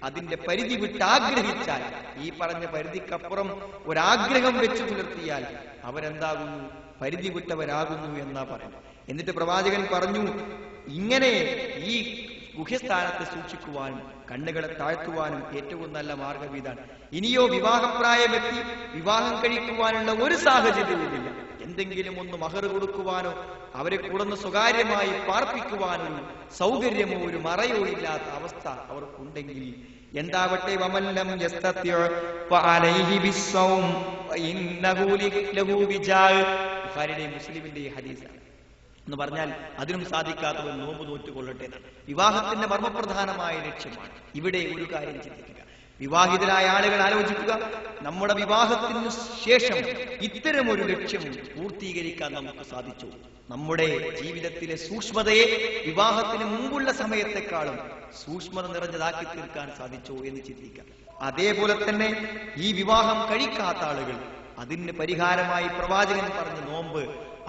അതിന്റെ പരിധി വിട്ട് ആഗ്രഹിച്ചാൽ, ഈ പറഞ്ഞ പരിധിക്കപ്പുറം ഒരാഗ്രഹം വെച്ചു പുലർത്തിയാൽ അവരെന്താകുന്നു? പരിധി വിട്ടവരാകുന്നു എന്നാ പറയുന്നത്. എന്നിട്ട് പ്രവാചകൻ പറഞ്ഞു, ഇങ്ങനെ ഈ ഗുഹ്യസ്ഥാനത്തെ സൂക്ഷിക്കുവാനും കണ്ണുകളെ താഴ്ത്തുവാനും ഏറ്റവും നല്ല മാർഗം ഇതാണ്. ഇനിയോ വിവാഹപ്രായമെത്തി വിവാഹം കഴിക്കുവാനുള്ള ഒരു സാഹചര്യവുമില്ല. എന്തെങ്കിലും ഒന്ന് മഹർ കൊടുക്കുവാനോ അവരെ കൂടെ സ്വകാര്യമായി പാർപ്പിക്കുവാനോ സൗകര്യമോ ഒരു മറയോ ഇല്ലാത്ത അവസ്ഥ അവർക്കുണ്ടെങ്കിൽ എന്താവട്ടെ, വമല്ലം യസ്തത്യ ഫഅലൈഹി ബിസ്സൗം ഫഇന്നഹു ലഹു വിജാഅ്. ബുഖാരിയുടെ മുസ്ലിമിന്റെ ഹദീസാണ്. എന്ന് പറഞ്ഞാൽ അതിനും സാധിക്കാത്തവൻ നോമ്പ് നോറ്റുകൊള്ളട്ടെ എന്നാണ്. വിവാഹത്തിന്റെ മർമ്മപ്രധാനമായ ലക്ഷ്യമാണ്. ഇവിടെ ഒരു കാര്യം ചിന്തിക്കുക. വിവാഹിതരായ ആളുകൾ ആലോചിക്കുക, നമ്മുടെ വിവാഹത്തിനു ശേഷം ഇത്തരമൊരു ലക്ഷ്യം പൂർത്തീകരിക്കാൻ നമുക്ക് സാധിച്ചു. നമ്മുടെ ജീവിതത്തിലെ സൂക്ഷ്മതയെ വിവാഹത്തിന് മുമ്പുള്ള സമയത്തെക്കാളും സൂക്ഷ്മത നിറഞ്ഞതാക്കി തീർക്കാൻ സാധിച്ചോ എന്ന് ചിന്തിക്കാം. അതേപോലെ തന്നെ ഈ വിവാഹം കഴിക്കാത്ത ആളുകൾ, അതിന് പരിഹാരമായി പ്രവാചകൻ പറഞ്ഞ നോമ്പ്,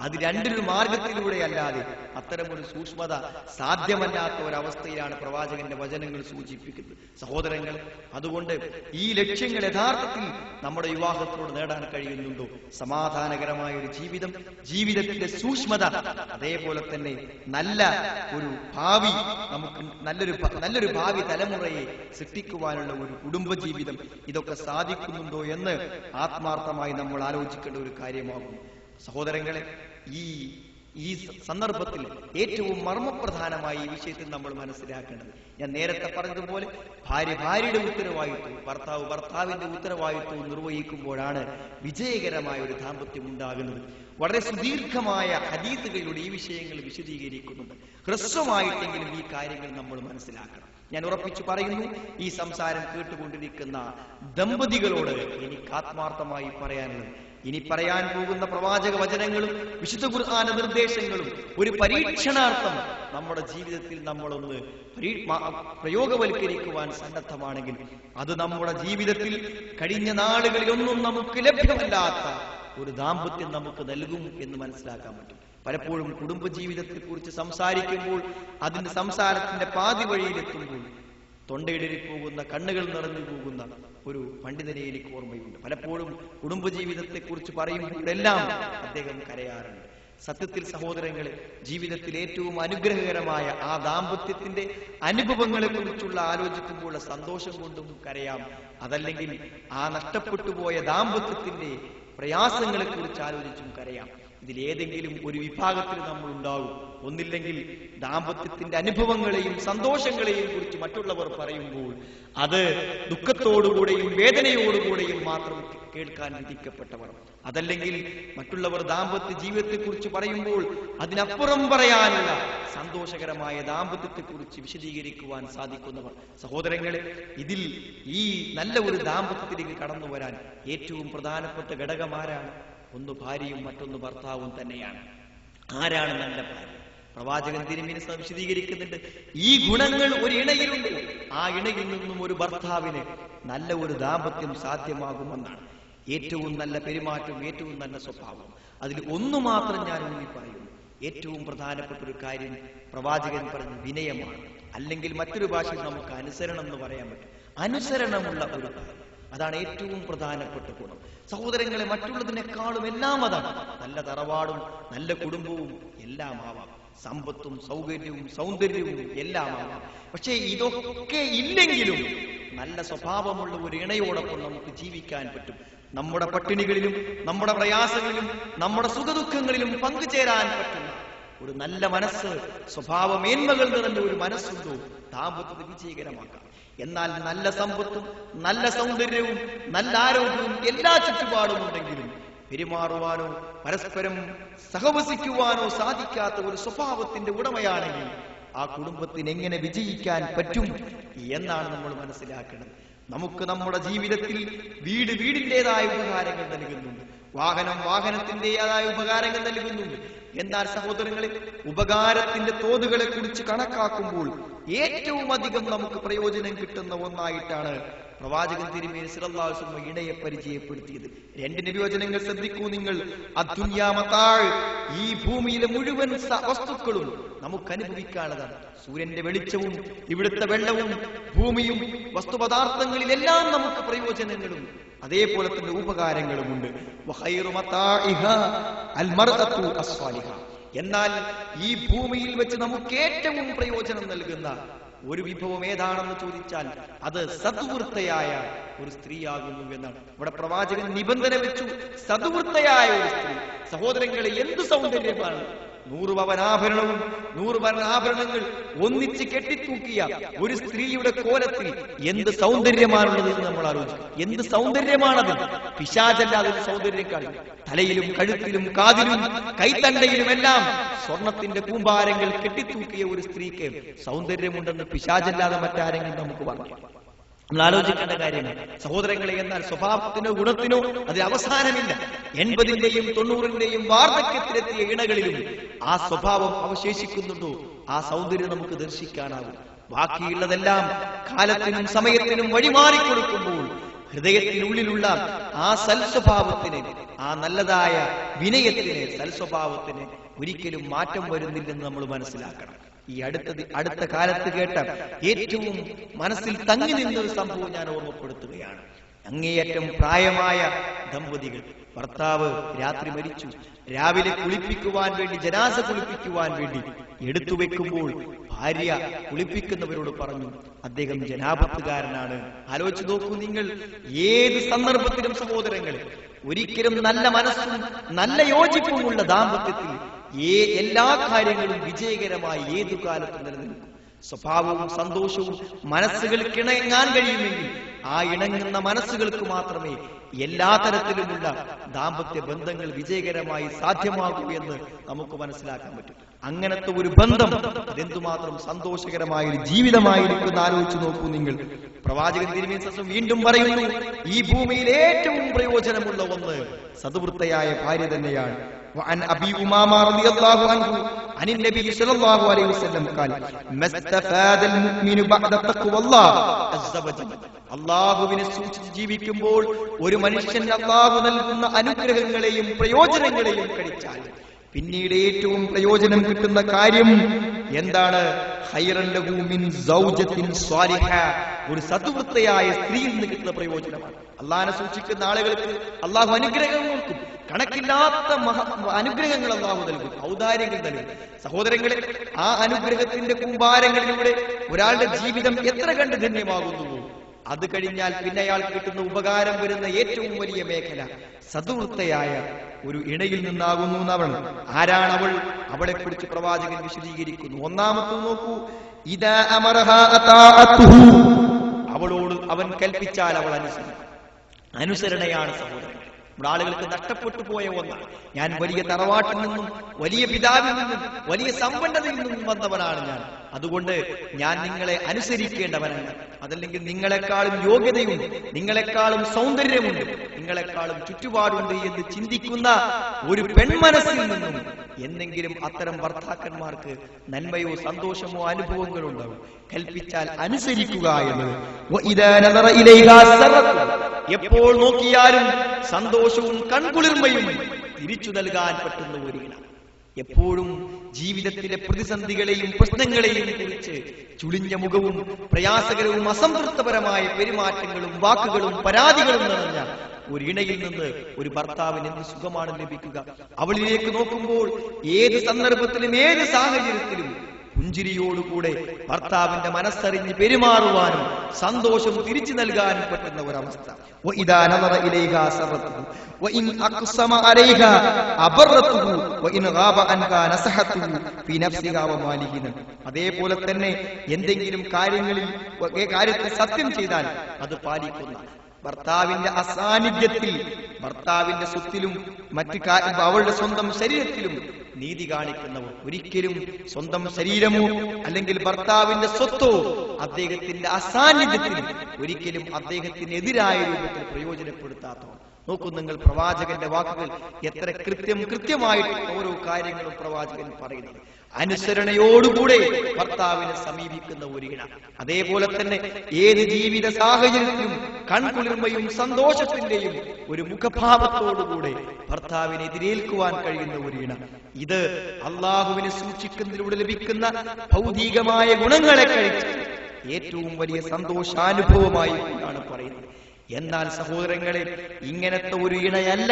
അത് രണ്ടൊരു മാർഗത്തിലൂടെ അല്ലാതെ അത്തരമൊരു സൂക്ഷ്മത സാധ്യമല്ലാത്ത ഒരവസ്ഥയിലാണ് പ്രവാചകന്റെ വചനങ്ങൾ സൂചിപ്പിക്കുന്നത്. സഹോദരങ്ങൾ, അതുകൊണ്ട് ഈ ലക്ഷ്യങ്ങൾ യഥാർത്ഥത്തിൽ നമ്മുടെ വിവാഹത്തോട് നേടാൻ കഴിയുന്നുണ്ടോ? സമാധാനകരമായ ഒരു ജീവിതം, ജീവിതത്തിന്റെ സൂക്ഷ്മത, അതേപോലെ തന്നെ നല്ല ഒരു ഭാവി, നമുക്ക് നല്ലൊരു ഭാവി തലമുറയെ സൃഷ്ടിക്കുവാനുള്ള ഒരു കുടുംബജീവിതം, ഇതൊക്കെ സാധിക്കുന്നുണ്ടോ എന്ന് ആത്മാർത്ഥമായി നമ്മൾ ആലോചിക്കേണ്ട ഒരു കാര്യമാകും. സഹോദരങ്ങളെ, ഈ സന്ദർഭത്തിൽ ഏറ്റവും മർമ്മപ്രധാനമായി ഈ വിഷയത്തിൽ നമ്മൾ മനസ്സിലാക്കേണ്ടത്, ഞാൻ നേരത്തെ പറഞ്ഞതുപോലെ ഭാര്യയുടെ ഉത്തരവാദിത്വവും ഭർത്താവിന്റെ ഉത്തരവാദിത്വവും നിർവഹിക്കുമ്പോഴാണ് വിജയകരമായ ഒരു ദാമ്പത്യം ഉണ്ടാകുന്നത്. വളരെ സുദീർഘമായ ഹദീസുകളിലൂടെ ഈ വിഷയങ്ങൾ വിശദീകരിക്കുന്നുണ്ട്. ഹ്രസ്വമായിട്ടെങ്കിലും ഈ കാര്യങ്ങൾ നമ്മൾ മനസ്സിലാക്കണം. ഞാൻ ഉറപ്പിച്ചു പറയുന്നു, ഈ സംസാരം കേട്ടുകൊണ്ടിരിക്കുന്ന ദമ്പതികളോട് എനിക്ക് ആത്മാർത്ഥമായി പറയാനുള്ളത്, ഇനി പറയാൻ പോകുന്ന പ്രവാചക വചനങ്ങളും വിശുദ്ധ ഖുർആന്റെ നിർദ്ദേശങ്ങളും ഒരു പരീക്ഷണാർത്ഥം നമ്മുടെ ജീവിതത്തിൽ നമ്മളൊന്ന് പ്രയോഗവൽക്കരിക്കുവാൻ സന്നദ്ധമാണെങ്കിൽ അത് നമ്മുടെ ജീവിതത്തിൽ കഴിഞ്ഞ നാളുകളിലൊന്നും നമുക്ക് ലഭ്യമല്ലാത്ത ഒരു ദാമ്പത്യം നമുക്ക് നൽകും എന്ന് മനസ്സിലാക്കാൻ പറ്റും. പലപ്പോഴും കുടുംബജീവിതത്തെ കുറിച്ച് സംസാരിക്കുമ്പോൾ അതിന്റെ സംസാരത്തിന്റെ പാതി വഴിയിലെത്തുമ്പോൾ തൊണ്ടയിടറി പോകുന്ന, കണ്ണുകൾ നിറഞ്ഞു പോകുന്ന ഒരു പണ്ഡിതനെ എനിക്ക് ഓർമ്മയുണ്ട്. പലപ്പോഴും കുടുംബജീവിതത്തെ കുറിച്ച് പറയുമ്പോഴെല്ലാം അദ്ദേഹം കരയാറുണ്ട്. സത്യത്തിൽ സഹോദരങ്ങളെ, ജീവിതത്തിൽ ഏറ്റവും അനുഗ്രഹകരമായ ആ ദാമ്പത്യത്തിന്റെ അനുഭവങ്ങളെ കുറിച്ചുള്ള ആലോചിക്കുമ്പോൾ സന്തോഷം കൊണ്ടും കരയാം. അതല്ലെങ്കിൽ ആ നഷ്ടപ്പെട്ടു പോയ ദാമ്പത്യത്തിന്റെ പ്രയാസങ്ങളെ കുറിച്ച് ആലോചിച്ചും കരയാം. ഇതിലേതെങ്കിലും ഒരു വിഭാഗത്തിൽ നമ്മൾ ഉണ്ടാവും. ഒന്നില്ലെങ്കിൽ ദാമ്പത്യത്തിന്റെ അനുഭവങ്ങളെയും സന്തോഷങ്ങളെയും കുറിച്ച് മറ്റുള്ളവർ പറയുമ്പോൾ അത് ദുഃഖത്തോടുകൂടെയും വേദനയോടുകൂടെയും മാത്രം കേൾക്കാൻ വിധിക്കപ്പെട്ടവർ, അതല്ലെങ്കിൽ മറ്റുള്ളവർ ദാമ്പത്യ ജീവിതത്തെക്കുറിച്ച് പറയുമ്പോൾ അതിനപ്പുറം പറയാനുള്ള സന്തോഷകരമായ ദാമ്പത്യത്തെക്കുറിച്ച് വിശദീകരിക്കുവാൻ സാധിക്കുന്നവർ. സഹോദരങ്ങളെ, ഇതിൽ ഈ നല്ല ഒരു ദാമ്പത്യത്തിലേക്ക് കടന്നു വരാൻ ഏറ്റവും പ്രധാനപ്പെട്ട ഘടകമാരാണ്? ഒന്ന് ഭാര്യയും മറ്റൊന്ന് ഭർത്താവും തന്നെയാണ്. ആരാണ് നല്ല ഭാര്യ? പ്രവാചകൻ തിരുമേനി വിശദീകരിക്കുന്നുണ്ട്, ഈ ഗുണങ്ങൾ ഒരു ഇണയിലുണ്ട്, ആ ഇണയിൽ നിന്നും ഒരു ഭർത്താവിന് നല്ല ഒരു ദാമ്പത്യം സാധ്യമാകുമെന്നാണ്. ഏറ്റവും നല്ല പെരുമാറ്റം, ഏറ്റവും നല്ല സ്വഭാവം. അതിൽ ഒന്നു മാത്രം ഞാൻ ഊന്നി പറയുന്നു. ഏറ്റവും പ്രധാനപ്പെട്ട ഒരു കാര്യം പ്രവാചകൻ പറഞ്ഞ വിനയമാണ്. അല്ലെങ്കിൽ മറ്റൊരു ഭാഷയിൽ നമുക്ക് അനുസരണം എന്ന് പറയാൻ പറ്റും. അനുസരണമുള്ള ഒരു ഭാര്യ, അതാണ് ഏറ്റവും പ്രധാനപ്പെട്ട ഗുണം. സഹോദരങ്ങളെ, മറ്റുള്ളതിനേക്കാളും എല്ലാം അതാണ്. നല്ല തറവാടും നല്ല കുടുംബവും എല്ലാം ആവാം, സമ്പത്തും സൗകര്യവും സൗന്ദര്യവും എല്ലാം ആവാം. പക്ഷേ ഇതൊക്കെ ഇല്ലെങ്കിലും നല്ല സ്വഭാവമുള്ള ഒരു ഇണയോടൊപ്പം നമുക്ക് ജീവിക്കാൻ പറ്റും. നമ്മുടെ പട്ടിണികളിലും നമ്മുടെ പ്രയാസങ്ങളിലും നമ്മുടെ സുഖദുഃഖങ്ങളിലും പങ്കുചേരാൻ പറ്റുന്ന ഒരു നല്ല മനസ്സ്, സ്വഭാവമേന്മകൾ നിറഞ്ഞ ഒരു മനസ്സുണ്ടോ, ദാമ്പത്യത്തെ വിജയകരമാക്കാം. എന്നാൽ നല്ല സമ്പത്തും നല്ല സൗന്ദര്യവും നല്ല ആരോഗ്യവും എല്ലാ ചുറ്റുപാടും ഉണ്ടെങ്കിലും പെരുമാറുവാനോ പരസ്പരം സഹവസിക്കുവാനോ സാധിക്കാത്ത ഒരു സ്വഭാവത്തിന്റെ ഉടമയാണെങ്കിൽ ആ കുടുംബത്തിന് എങ്ങനെ വിജയിക്കാൻ പറ്റും എന്നാണ് നമ്മൾ മനസ്സിലാക്കണം. നമുക്ക് നമ്മുടെ ജീവിതത്തിൽ വീട് വീടിൻ്റെതായ ഉപകാരങ്ങൾ നൽകുന്നുണ്ട്, വാഹനം വാഹനത്തിൻ്റെതായ ഉപകാരങ്ങൾ നൽകുന്നുണ്ട്. എന്നാൽ സഹോദരങ്ങളെ, ഉപകാരത്തിന്റെ തോതുകളെ കുറിച്ച് കണക്കാക്കുമ്പോൾ ഏറ്റവും അധികം നമുക്ക് പ്രയോജനം കിട്ടുന്ന ഒന്നായിട്ടാണ് പ്രവാചകൻ തിരുമേനി സല്ലല്ലാഹു അലൈഹി വസല്ലം ഇണയെ പരിചയപ്പെടുത്തിയത്. രണ്ട് നിർവചനങ്ങൾ ശ്രദ്ധിക്കൂ നിങ്ങൾ. അദ്ദുനിയാ മതാഅ്, ഈ ഭൂമിയിലെ മുഴുവൻ വസ്തുക്കളും നമുക്ക് അനുഭവിക്കാനുള്ളതാണ്. സൂര്യന്റെ വെളിച്ചവും ഇവിടുത്തെ വെള്ളവും ഭൂമിയും വസ്തുപദാർത്ഥങ്ങളിലെല്ലാം നമുക്ക് പ്രയോജനങ്ങളും അതേപോലെ തന്നെ ഉപകാരങ്ങളുമുണ്ട്. വഖൈറു മതാഇഹാ അൽ മർഅതു അസ്സാലിഹ. എന്നാൽ ഈ ഭൂമിയിൽ വെച്ച് നമുക്ക് ഏറ്റവും പ്രയോജനം നൽകുന്ന ഒരു വിഭവം ഏതാണെന്ന് ചോദിച്ചാൽ അത് സദ്വൃത്തയായ ഒരു സ്ത്രീയാകുന്നു എന്നാണ്. ഇവിടെ പ്രവാചകൻ നിബന്ധന വെച്ചു, സദ്വൃത്തയായ ഒരു സ്ത്രീ. സഹോദരങ്ങളെ, എന്ത് സൗന്ദര്യമാണ്! 100 പവനാഭരണവും 100 വർണ്ണാഭരണങ്ങൾ ഒന്നിച്ച് കെട്ടിത്തൂക്കിയ ഒരു സ്ത്രീയുടെ കോലത്തിൽ എന്ത് സൗന്ദര്യമാണുള്ളത് എന്ന് നമ്മൾ ആലോചിക്കും. എന്ത് സൗന്ദര്യമാണത്! പിശാചല്ലാതെ സൗന്ദര്യം കാണും. തലയിലും കഴുത്തിലും കാതിലും കൈത്തണ്ടയിലുമെല്ലാം സ്വർണത്തിന്റെ കൂമ്പാരങ്ങൾ കെട്ടിത്തൂക്കിയ ഒരു സ്ത്രീക്ക് സൗന്ദര്യമുണ്ടെന്ന് പിശാചല്ലാതെ മറ്റാരെങ്കിലും നമുക്ക് പറഞ്ഞു? നമ്മൾ ആലോചിക്കേണ്ട കാര്യമാണ് സഹോദരങ്ങളെ. എന്നാൽ സ്വഭാവത്തിനോ ഗുണത്തിനോ അതിന് അവസാനമില്ല. 80ന്റെയും 90ന്റെയും വാർദ്ധക്യത്തിലെത്തിയ ഇണകളിലും ആ സ്വഭാവം അവശേഷിക്കുന്നുണ്ടോ, ആ സൗന്ദര്യം നമുക്ക് ദർശിക്കാനാവും. ബാക്കിയുള്ളതെല്ലാം കാലത്തിനും സമയത്തിനും വഴിമാറിക്കൊടുക്കുമ്പോൾ ഹൃദയത്തിനുള്ളിലുള്ള ആ സൽസ്വഭാവത്തിന്, ആ നല്ലതായ വിനയത്തിന്, സൽസ്വഭാവത്തിന് ഒരിക്കലും മാറ്റം വരുന്നില്ലെന്ന് നമ്മൾ മനസ്സിലാക്കണം. ഈ അടുത്ത കാലത്ത് കേട്ട ഏറ്റവും മനസ്സിൽ തങ്ങി നിന്നൊരു സംഭവം ഞാൻ ഓർമ്മപ്പെടുത്തുകയാണ്. അങ്ങേയറ്റം പ്രായമായ ദമ്പതികൾ, ഭർത്താവ് രാത്രി മരിച്ചു. രാവിലെ കുളിപ്പിക്കുവാൻ വേണ്ടി, ജനാസ കുളിപ്പിക്കുവാൻ വേണ്ടി എടുത്തു വെക്കുമ്പോൾ ഭാര്യ കുളിപ്പിക്കുന്നവരോട് പറഞ്ഞു, അദ്ദേഹം ജനാപത്തുകാരനാണ്. ആലോചിച്ച് നോക്കൂ നിങ്ങൾ. ഏത് സന്ദർഭത്തിലും സഹോദരങ്ങൾ, ഒരിക്കലും നല്ല മനസ്സും നല്ല യോജിപ്പുമുള്ള ദാമ്പത്യത്തിൽ എല്ലാ കാര്യങ്ങളും വിജയകരമായി ഏതു കാലത്ത് നിലനിൽക്കും. സ്വഭാവവും സന്തോഷവും മനസ്സുകൾക്ക് ഇണങ്ങാൻ കഴിയുമെങ്കിൽ ആ ഇണങ്ങുന്ന മനസ്സുകൾക്ക് മാത്രമേ എല്ലാ തരത്തിലുമുള്ള ദാമ്പത്യ ബന്ധങ്ങൾ വിജയകരമായി സാധ്യമാകൂ എന്ന് നമുക്ക് മനസ്സിലാക്കാൻ പറ്റും. അങ്ങനത്തെ ഒരു ബന്ധം അതെന്തുമാത്രം സന്തോഷകരമായ ഒരു ജീവിതമായിരിക്കും ആലോചിച്ച് നോക്കൂ നിങ്ങൾ. പ്രവാചകൻ തിരുമേനി വീണ്ടും പറയുന്നു, ഈ ഭൂമിയിൽ ഏറ്റവും പ്രയോജനമുള്ള ഒന്ന് സദ്വൃത്തയായ ഭാര്യ തന്നെയാണ്. وعن أبي أمامة رضي الله عنه عن النبي صلى الله عليه وسلم قال ما استفاد المؤمن بعد تقوى الله عز وجل. അല്ലാഹുവിനെ സൂക്ഷിച്ച് ജീവിക്കുമ്പോൾ ഒരു മനുഷ്യൻ അല്ലാഹു നൽകുന്ന അനുഗ്രഹങ്ങളെയും പ്രയോജനങ്ങളെയും കഴിച്ചാൽ പിന്നീട് ഏറ്റവും പ്രയോജനം കിട്ടുന്ന കാര്യം എന്താണ്? ഖൈറൻ ലഹു മിൻ സൗജത്തിൻ സ്വാലിഹ, ഒരു സദ്വൃത്തയായ സ്ത്രീയിൽ നിന്ന് കിട്ടുന്ന പ്രയോജനമാണ്. അല്ലാഹുവിനെ സൂക്ഷിക്കുന്ന ആളുകൾക്ക് അല്ലാഹു അനുഗ്രഹം കൊടുക്കും. കണക്കില്ലാത്ത അനുഗ്രഹങ്ങൾ അല്ലാഹു നൽകും, ഔദാര്യങ്ങൾ നൽകും. സഹോദരങ്ങളെ, ആ അനുഗ്രഹത്തിന്റെ കൂമ്പാരങ്ങളിലൂടെ ഒരാളുടെ ജീവിതം എത്ര കണ്ട് ധന്യമാകുന്നുവോ അത് കഴിഞ്ഞാൽ പിന്നെ അയാൾ കിട്ടുന്ന ഉപകാരം വരുന്ന ഏറ്റവും വലിയ മേഖല സദ്വൃത്തയായ ഒരു ഇണയിൽ നിന്നാകുന്നു എന്നവൾ. ആരാണ് അവൾ? അവളെ കുറിച്ച് പ്രവാചകൻ വിശദീകരിക്കുന്നു. ഒന്നാമത്തെ നോക്കൂ, ഇദാ അമറഹാ അതാഅതുഹു, അവളോട് അവൻ കൽപ്പിച്ചാൽ അവൾ അനുസരിക്കും. അനുസരണയാണ് സഹോദരൻ. നമ്മുടെ ആളുകൾക്ക് നഷ്ടപ്പെട്ടു പോയ ഒന്നാണ്. ഞാൻ വലിയ തറവാട്ടിൽ നിന്നും വലിയ പിതാവിൽ നിന്നും വലിയ സമ്പന്നതയിൽ നിന്നും വന്നവനാണ് ഞാൻ, അതുകൊണ്ട് ഞാൻ നിങ്ങളെ അനുസരിക്കേണ്ടവനാണ്. അതല്ലെങ്കിൽ നിങ്ങളെക്കാളും യോഗ്യതയുണ്ട്, നിങ്ങളെക്കാളും സൗന്ദര്യമുണ്ട്, നിങ്ങളെക്കാളും ചുറ്റുപാടുണ്ട് എന്ന് ചിന്തിക്കുന്ന ഒരു പെൺമനസ്സിൽ നിന്നും എന്നെങ്കിലും അത്തരം ഭർത്താക്കന്മാർക്ക് നന്മയോ സന്തോഷമോ അനുഭവങ്ങളോ ഉണ്ടാവും. കൽപ്പിച്ചാൽ അനുസരിക്കുക എന്നത്. എപ്പോൾ നോക്കിയാലും സന്തോഷവും കൺകുളിർമയും തിരിച്ചു നൽകാൻ പറ്റുന്ന ഒരു ഇണ. എപ്പോഴും ജീവിതത്തിലെ പ്രതിസന്ധികളെയും പ്രശ്നങ്ങളെയും കുറിച്ച് ചുളിഞ്ഞ മുഖവും പ്രയാസകരവും അസംതൃപ്തപരമായ പെരുമാറ്റങ്ങളും വാക്കുകളും പരാതികളും നിറഞ്ഞ ഒരിണയിൽ നിന്ന് ഒരു ഭർത്താവിന് എന്ത് സുഖമാണ് ലഭിക്കുക? അവളിലേക്ക് നോക്കുമ്പോൾ ഏത് സന്ദർഭത്തിലും ഏത് സാഹചര്യത്തിലും പുഞ്ചിരിയോടുകൂടെ ഭർത്താവിന്റെ മനസ്സറിഞ്ഞ് പെരുമാറുവാനും സന്തോഷം തിരിച്ചു നൽകാനും പറ്റുന്ന ഒരവസ്ഥ. അതേപോലെ തന്നെ എന്തെങ്കിലും കാര്യത്തിൽ സത്യം ചെയ്താൽ അത് പാലിക്കുന്ന, ഭർത്താവിന്റെ അസാന്നിധ്യത്തിൽ ഭർത്താവിന്റെ സ്വത്തിലും മറ്റു അവളുടെ സ്വന്തം ശരീരത്തിലും നീതി കാണിക്കുന്നവർ, ഒരിക്കലും സ്വന്തം ശരീരമോ അല്ലെങ്കിൽ ഭർത്താവിന്റെ സ്വത്തോ അദ്ദേഹത്തിന്റെ അസാന്നിധ്യത്തിൽ ഒരിക്കലും അദ്ദേഹത്തിനെതിരായ രൂപത്തിൽ പ്രയോജനപ്പെടുത്താത്തവർ. നോക്കൂ നിങ്ങൾ, പ്രവാചകന്റെ വാക്കുകൾ എത്ര കൃത്യമായിട്ട് ഓരോ കാര്യങ്ങളും പ്രവാചകൻ പറയുന്നത്. അനുസരണയോടുകൂടെ ഭർത്താവിനെ സമീപിക്കുന്ന ഒരു ഇണ, അതേപോലെ തന്നെ ഏത് ജീവിത സാഹചര്യത്തിലും കൺകുളിർമയും സന്തോഷത്തിന്റെയും ഒരു മുഖഭാവത്തോടുകൂടെ ഭർത്താവിനെ എതിരേൽക്കുവാൻ കഴിയുന്ന ഒരു ഇണ. ഇത് അള്ളാഹുവിനെ സൂക്ഷിക്കുന്നതിലൂടെ ലഭിക്കുന്ന ഭൗതികമായ ഗുണങ്ങളെ കഴിച്ച് ഏറ്റവും വലിയ സന്തോഷാനുഭവമായി ആണ് പറയുന്നത്. എന്നാൽ സഹോദരങ്ങളെ, ഇങ്ങനത്തെ ഒരു ഇണയല്ല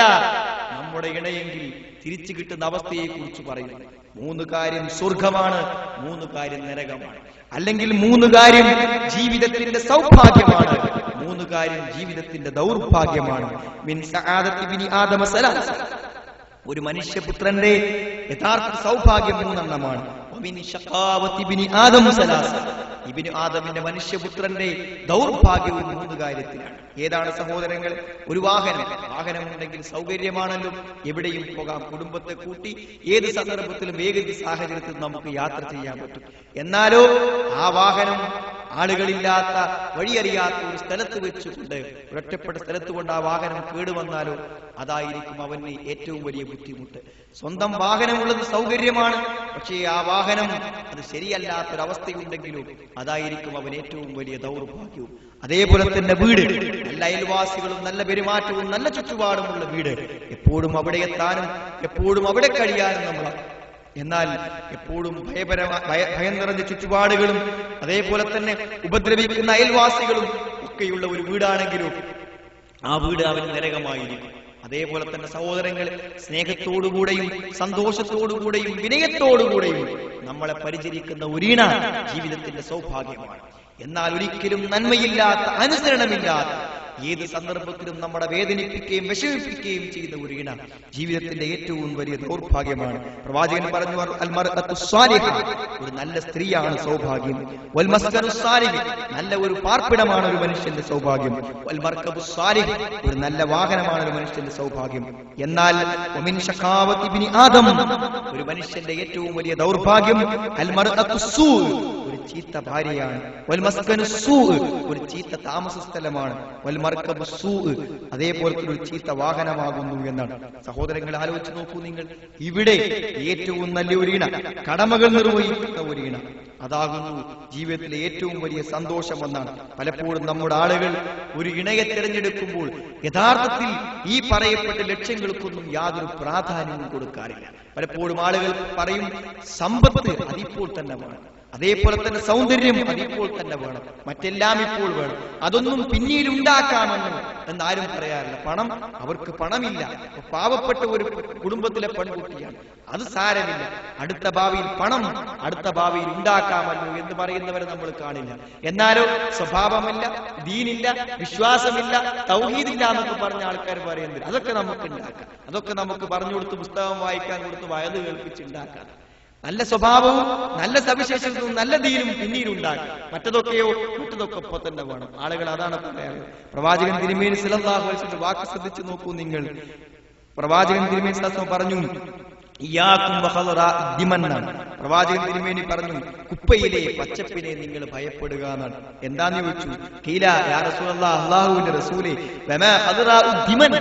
നമ്മുടെ ഇണയെങ്കിൽ തിരിച്ചു കിട്ടുന്ന അവസ്ഥയെ കുറിച്ച് പറയുന്നു. 3 കാര്യം സ്വർഗമാണ്, 3 കാര്യം നരകമാണ്. അല്ലെങ്കിൽ 3 കാര്യം ജീവിതത്തിന്റെ സൗഭാഗ്യമാണ്, 3 കാര്യം ജീവിതത്തിന്റെ ദൗർഭാഗ്യമാണ്. മിൻ സആദത്തി ബിനി ആദമ സലാസ, ഒരു മനുഷ്യപുത്രന്റെ യഥാർത്ഥ സൗഭാഗ്യം 3 എണ്ണമാണ്. മിൻ ശഖാവത്തി ബിനി ആദമ സലാസ, ഇബ്നു ആദമിന്റെ മനുഷ്യപുത്രന്റെ ദൗർഭാഗ്യവും 3 കാര്യത്തിലാണ്. ഏതാണ് സഹോദരങ്ങൾ? ഒരു വാഹനമുണ്ടെങ്കിൽ സൗകര്യമാണല്ലോ, എവിടെയും പോകാം, കുടുംബത്തെ കൂട്ടി ഏത് സന്ദർഭത്തിലും ഏത് സാഹചര്യത്തിലും നമുക്ക് യാത്ര ചെയ്യാൻ പറ്റും. എന്നാലോ ആ വാഹനം ആളുകളില്ലാത്ത വഴിയറിയാത്ത ഒരു സ്ഥലത്ത് വെച്ചുകൊണ്ട്, ഒരൊറ്റപ്പെട്ട സ്ഥലത്ത് കൊണ്ട് ആ വാഹനം കേടുവന്നാലോ അതായിരിക്കും അവന് ഏറ്റവും വലിയ ബുദ്ധിമുട്ട്. സ്വന്തം വാഹനമുള്ളത് സൗകര്യമാണ്, പക്ഷേ ആ വാഹനം അത് ശരിയല്ലാത്തൊരവസ്ഥയുണ്ടെങ്കിലും അതായിരിക്കും അവൻ ഏറ്റവും വലിയ ദൗർഭാഗ്യവും. അതേപോലെ തന്നെ വീട്, നല്ല അയൽവാസികളും നല്ല പെരുമാറ്റവും നല്ല ചുറ്റുപാടുമുള്ള വീട്, എപ്പോഴും അവിടെ എത്താനും എപ്പോഴും അവിടെ കഴിയാനും നമ്മൾ. എന്നാൽ എപ്പോഴും ഭയം നിറഞ്ഞ ചുറ്റുപാടുകളും അതേപോലെ തന്നെ ഉപദ്രവിക്കുന്ന അയൽവാസികളും ഒക്കെയുള്ള ഒരു വീടാണെങ്കിലും ആ വീട് അവന് നരകമായിരിക്കും. അതേപോലെ തന്നെ സഹോദരങ്ങൾ, സ്നേഹത്തോടുകൂടെയും സന്തോഷത്തോടുകൂടെയും വിനയത്തോടുകൂടെയും നമ്മളെ പരിചരിക്കുന്ന ഒരീണ ജീവിതത്തിന്റെ സൗഭാഗ്യമാണ്. എന്നാൽ ഒരിക്കലും നന്മയില്ലാത്ത, അനുസരണമില്ലാത്ത, ഏത് സന്ദർഭത്തിലും നമ്മളെ വേദനിപ്പിക്കുകയും വിഷമിപ്പിക്കുകയും ചെയ്യുന്ന ഒരു ഇണ ജീവിതത്തിന്റെ ഏറ്റവും വലിയ ദൗർഭാഗ്യമാണ്. പ്രവാചകൻ പറഞ്ഞു, അൽ മർഅത്തു സ്വാലിഹ, ഒരു നല്ല സ്ത്രീയാണ് സൗഭാഗ്യം. വൽ മസ്കനു സ്വാലിഹ്, നല്ല ഒരു പാർപ്പിടമാണ് ഒരു മനുഷ്യന്റെ സൗഭാഗ്യം. വൽ മർകബു സ്വാലിഹ്, ഒരു നല്ല വാഹനമാണ് ഒരു മനുഷ്യന്റെ സൗഭാഗ്യം. എന്നാൽ വമിൻ ശഖാവത്തി ഇബ്നി ആദം, ഒരു മനുഷ്യന്റെ ഏറ്റവും വലിയ ദൗർഭാഗ്യം അൽ മർഅത്തു സൂ, ഒരു ചീത്ത ഭാര്യയാണ്. വൽ മസ്കനു സൂ, ഒരു ചീത്ത താമസ സ്ഥലമാണ്. വൽ മർകബു സൂ, അതേപോലെ ഒരു ചീത്ത വാഹനമാകുന്നു എന്നാണ്. സഹോദരങ്ങൾ, ആലോചിച്ച് നോക്കൂ നിങ്ങൾ, ഇവിടെ ഏറ്റവും നല്ല ഒരു ഇണ, കടമകൾ നിർവഹിക്കുന്ന ഒരു ഇണ, അതാകുന്നു ജീവിതത്തിലെ ഏറ്റവും വലിയ സന്തോഷമെന്നാണ്. പലപ്പോഴും നമ്മുടെ ആളുകൾ ഒരു ഇണയെ തിരഞ്ഞെടുക്കുമ്പോൾ യഥാർത്ഥത്തിൽ ഈ പറയപ്പെട്ട ലക്ഷ്യങ്ങൾക്കൊന്നും യാതൊരു പ്രാധാന്യവും കൊടുക്കാറില്ല. പലപ്പോഴും ആളുകൾ പറയും, സമ്പത്ത് അതിപ്പോൾ തന്നെ വേണം, അതേപോലെ തന്നെ സൗന്ദര്യം അതിപ്പോൾ തന്നെ വേണം, മറ്റെല്ലാം ഇപ്പോൾ വേണം, അതൊന്നും പിന്നീട് ഉണ്ടാക്കാമെന്ന് എന്നാരും പറയാറില്ല. പണം, അവർക്ക് പണമില്ല, പാവപ്പെട്ട ഒരു കുടുംബത്തിലെ പെൺകുട്ടിയാണ്, അത് സാരമില്ല, അടുത്ത ഭാവിയിൽ പണം, അടുത്ത ഭാവിയിൽ ഉണ്ടാക്കാമല്ലോ എന്ന് പറയുന്നവരെ നമ്മൾ കാണില്ല. എന്നാലോ സ്വഭാവമില്ല, ദീനില്ല, വിശ്വാസമില്ല, തൗഹീദില്ല എന്നൊക്കെ പറഞ്ഞ ആൾക്കാർ പറയുന്നില്ല, അതൊക്കെ നമുക്ക് ഉണ്ടാക്കാം, അതൊക്കെ നമുക്ക് പറഞ്ഞു കൊടുത്ത് പുസ്തകം വായിക്കാൻ കൊടുത്ത് വയത് കേൾപ്പിച്ചുണ്ടാക്കാം. നല്ല സ്വഭാവവും നല്ല സവിശേഷതയും നല്ല ദീനും പിന്നീട് ഉണ്ടാകും, മറ്റതൊക്കെ ഇപ്പൊ തന്നെ വേണം. ആളുകൾ അതാണ് പറയാറ്. പ്രവാചകൻ തിരുമേനി സല്ലല്ലാഹു അലൈഹി വസല്ലം വാക്ക് ശ്രദ്ധിച്ചു നോക്കൂ നിങ്ങൾ. പ്രവാചകൻ തിരുമേനി സല്ലല്ലാഹു അലൈഹി വസല്ലം പറഞ്ഞു, പ്രവാചകൻ തിരുമേനി പറഞ്ഞു, കുപ്പയിലെ പച്ചപ്പിനെ നിങ്ങൾ ഭയപ്പെടുക എന്നാണ്. എന്താന്ന് ചോദിച്ചു. ഖീല യാ റസൂലല്ലാഹ്, അല്ലാഹുവിന്റെ റസൂലേ, വമാ ഖദറാഉ ദിമൻ,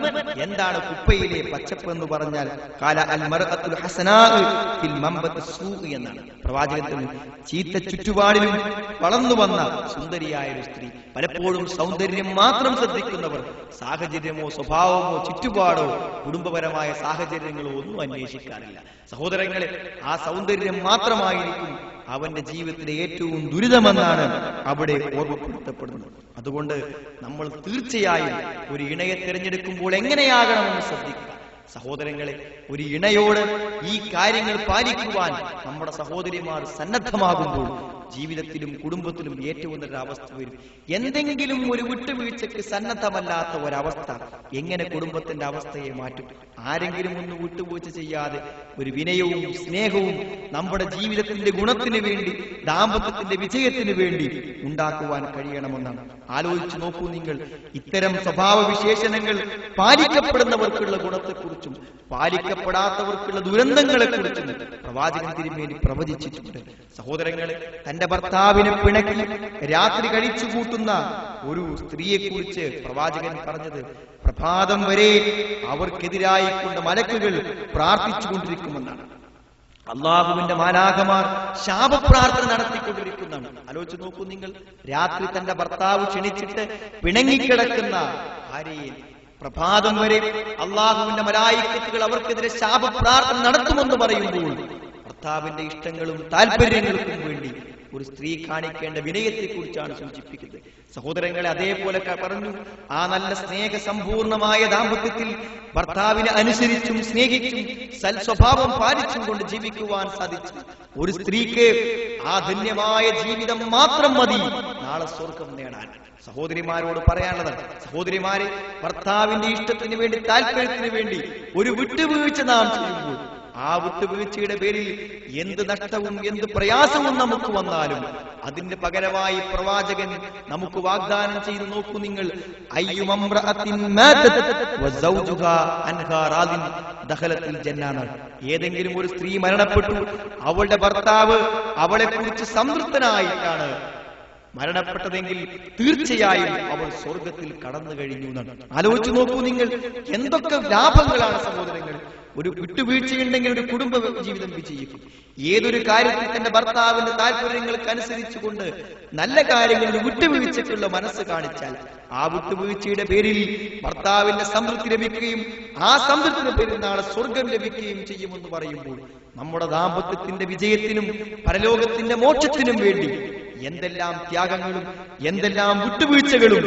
എന്താണ് കുപ്പയിലെ പച്ചപ്പ് എന്ന് പറഞ്ഞാൽ? ഖാല അൽ മർഅത്തുൽ ഹസനാഉ ഫിൽ മംബത്തി സൂഇ എന്നാണ്. പ്രവാചകൻ ചീത്ത ചുറ്റുപാടിലും വളർന്നു വന്ന സുന്ദരിയായ ഒരു സ്ത്രീ. പലപ്പോഴും സൗന്ദര്യം മാത്രം ശ്രദ്ധിക്കുന്നവർ സാഹചര്യമോ സ്വഭാവമോ ചുറ്റുപാടോ കുടുംബപരമായ സാഹചര്യങ്ങളോ ഒന്നും അന്വേഷിക്കാറില്ല. സാധിക്കില്ല. സഹോദരങ്ങളെ, ആ സൗന്ദര്യം മാത്രമായിരിക്കും അവന്റെ ജീവിതത്തിലെ ഏറ്റവും ദുരിതമെന്നാണ് അവിടെ ഓർമ്മപ്പെടുത്തപ്പെടുന്നത്. അതുകൊണ്ട് നമ്മൾ തീർച്ചയായും ഒരു ഇണയെ തിരഞ്ഞെടുക്കുമ്പോൾ എങ്ങനെയാകണമെന്ന് ശ്രദ്ധിക്കുക. സഹോദരങ്ങളെ, ഒരു ഇണയോട് ഈ കാര്യങ്ങൾ പാലിക്കുവാൻ നമ്മുടെ സഹോദരിമാർ സന്നദ്ധമാകുമ്പോൾ ജീവിതത്തിലും കുടുംബത്തിലും ഏറ്റവും നല്ല അവസ്ഥ വരും. എന്തെങ്കിലും ഒരു വിട്ടുവീഴ്ചയ്ക്ക് സന്നദ്ധമല്ലാത്ത ഒരവസ്ഥ എങ്ങനെ കുടുംബത്തിന്റെ അവസ്ഥയെ മാറ്റും? ആരെങ്കിലും ഒന്ന് വിട്ടുവീഴ്ച ചെയ്യാതെ ഒരു വിനയവും സ്നേഹവും നമ്മുടെ ജീവിതത്തിന്റെ ഗുണത്തിന് വേണ്ടി, ദാമ്പത്യത്തിന്റെ വിജയത്തിന് വേണ്ടി ഉണ്ടാക്കുവാൻ കഴിയണമെന്നാണ്. ആലോചിച്ചു നോക്കൂ നിങ്ങൾ. ഇത്തരം സ്വഭാവ വിശേഷണങ്ങൾ പാലിക്കപ്പെടുന്നവർക്കുള്ള ഗുണത്തെക്കുറിച്ചും പാലിക്കപ്പെടാത്തവർക്കുള്ള ദുരന്തങ്ങളെ കുറിച്ചും പ്രവാചകൻ തിരുമേനി പ്രവചിച്ചിട്ടുണ്ട്. സഹോദരങ്ങളെ, തന്റെ ഭർത്താവിനെ പിണക്കി രാത്രി കഴിച്ചു കൂട്ടുന്ന ഒരു സ്ത്രീയെ കുറിച്ച് പ്രവാചകൻ പറഞ്ഞത്, പ്രഭാതം വരെ അവർക്കെതിരായിക്കൊണ്ട് മലക്കുകൾ പ്രാർത്ഥിച്ചുകൊണ്ടിരിക്കുമെന്നാണ്. അള്ളാഹുവിന്റെ മാലാഖമാർ ശാപപ്രാർത്ഥന നടത്തിക്കൊണ്ടിരിക്കുന്നതാണ്. ആലോചിച്ച് നോക്കൂ നിങ്ങൾ. രാത്രി തന്റെ ഭർത്താവ് ക്ഷണിച്ചിട്ട് പിണങ്ങിക്കിടക്കുന്ന ഭാര്യയെ പ്രഭാതം വരെ അള്ളാഹുവിന്റെ മലായിക്കത്തുകൾ അവർക്കെതിരെ ശാപപ്രാർത്ഥന നടത്തുമെന്ന് പറയുമ്പോൾ ഭർത്താവിന്റെ ഇഷ്ടങ്ങളും താല്പര്യങ്ങൾക്കും വേണ്ടി ഒരു സ്ത്രീ കാണിക്കേണ്ട വിനയത്തെ കുറിച്ചാണ് സൂചിപ്പിക്കുന്നത്. സഹോദരങ്ങളെ, അതേപോലെ പറഞ്ഞു, ആ നല്ല സ്നേഹസമ്പൂർണമായ ദാമ്പത്യത്തിൽ ഭർത്താവിനെ അനുസരിച്ചും സ്നേഹിച്ചും സൽസ്വഭാവം പാലിച്ചും കൊണ്ട് ജീവിക്കുവാൻ സാധിച്ചു ഒരു സ്ത്രീക്ക് ആ ധന്യമായ ജീവിതം മാത്രം മതി നാളെ സ്വർഗം നേടാൻ. സഹോദരിമാരോട് പറയാനുള്ളതാണ്, സഹോദരിമാരെ, ഭർത്താവിന്റെ ഇഷ്ടത്തിന് വേണ്ടി, താല്പര്യത്തിന് വേണ്ടി ഒരു വിട്ടുവീഴ്ച നാം ചെയ്യുമ്പോൾ ആ വിട്ടുവീഴ്ചയുടെ പേരിൽ എന്ത് നഷ്ടവും എന്ത് പ്രയാസവും നമുക്ക് വന്നാലും അതിന്റെ പകരമായി പ്രവാചകൻ നമുക്ക് വാഗ്ദാനം ചെയ്തു നോക്കൂ നിങ്ങൾ. ഏതെങ്കിലും ഒരു സ്ത്രീ മരണപ്പെട്ടു, അവളുടെ ഭർത്താവ് അവളെ കുറിച്ച് സംതൃപ്തനായിട്ടാണ് മരണപ്പെട്ടതെങ്കിൽ തീർച്ചയായും അവൾ സ്വർഗത്തിൽ കടന്നു കഴിഞ്ഞു എന്നാണ്. ആലോചിച്ചു നോക്കൂ നിങ്ങൾ. എന്തൊക്കെ ലാഭങ്ങളാണ് സഹോദരങ്ങൾ. ഒരു വിട്ടുവീഴ്ചയുണ്ടെങ്കിൽ ഒരു കുടുംബ ജീവിതം വിജയിക്കും. ഏതൊരു കാര്യത്തിൽ തന്റെ ഭർത്താവിന്റെ താല്പര്യങ്ങൾക്ക് അനുസരിച്ചുകൊണ്ട് നല്ല കാര്യങ്ങളിൽ വിട്ടുവീഴ്ചയ്ക്കുള്ള മനസ്സ് കാണിച്ചാൽ ആ വിട്ടുവീഴ്ചയുടെ പേരിൽ ഭർത്താവിന്റെ സംതൃപ്തി ലഭിക്കുകയും ആ സംതൃപ്തിയുടെ പേരിൽ നാളെ സ്വർഗം ലഭിക്കുകയും ചെയ്യുമെന്ന് പറയുമ്പോൾ നമ്മുടെ ദാമ്പത്യത്തിന്റെ വിജയത്തിനും പരലോകത്തിന്റെ മോക്ഷത്തിനും വേണ്ടി എന്തെല്ലാം ത്യാഗങ്ങളും എന്തെല്ലാം വിട്ടുവീഴ്ചകളും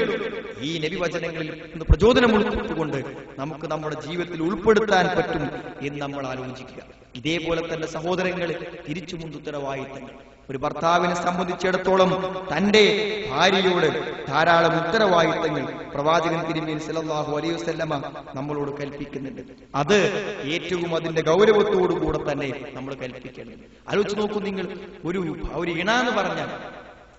ഈ നബിവചനങ്ങളിൽ നിന്ന് പ്രചോദനം ഉൾക്കൊണ്ടുകൊണ്ട് നമുക്ക് നമ്മുടെ ജീവിതത്തിൽ ഉൾപ്പെടുത്താൻ പറ്റും എന്ന് നമ്മൾ ആലോചിക്കുക. ഇതേപോലെ തന്നെ സഹോദരങ്ങളെ, തിരിച്ചുമുണ്ട് ഉത്തരവാദിത്തങ്ങൾ. ഒരു ഭർത്താവിനെ സംബന്ധിച്ചിടത്തോളം തന്റെ ഭാര്യയോട് ധാരാളം ഉത്തരവാദിത്തങ്ങൾ പ്രവാചകൻ തിരുമേനി സല്ലല്ലാഹു അലൈഹി വസല്ലമ നമ്മളോട് കൽപ്പിക്കുന്നുണ്ട്. അത് ഏറ്റവും അതിന്റെ ഗൗരവത്തോടുകൂടെ തന്നെ നമ്മൾ കൽപ്പിക്കേണ്ടത്. ആലോചിച്ച് നോക്കൂ നിങ്ങൾ. ഒരു ഇണ എന്ന് പറഞ്ഞാൽ,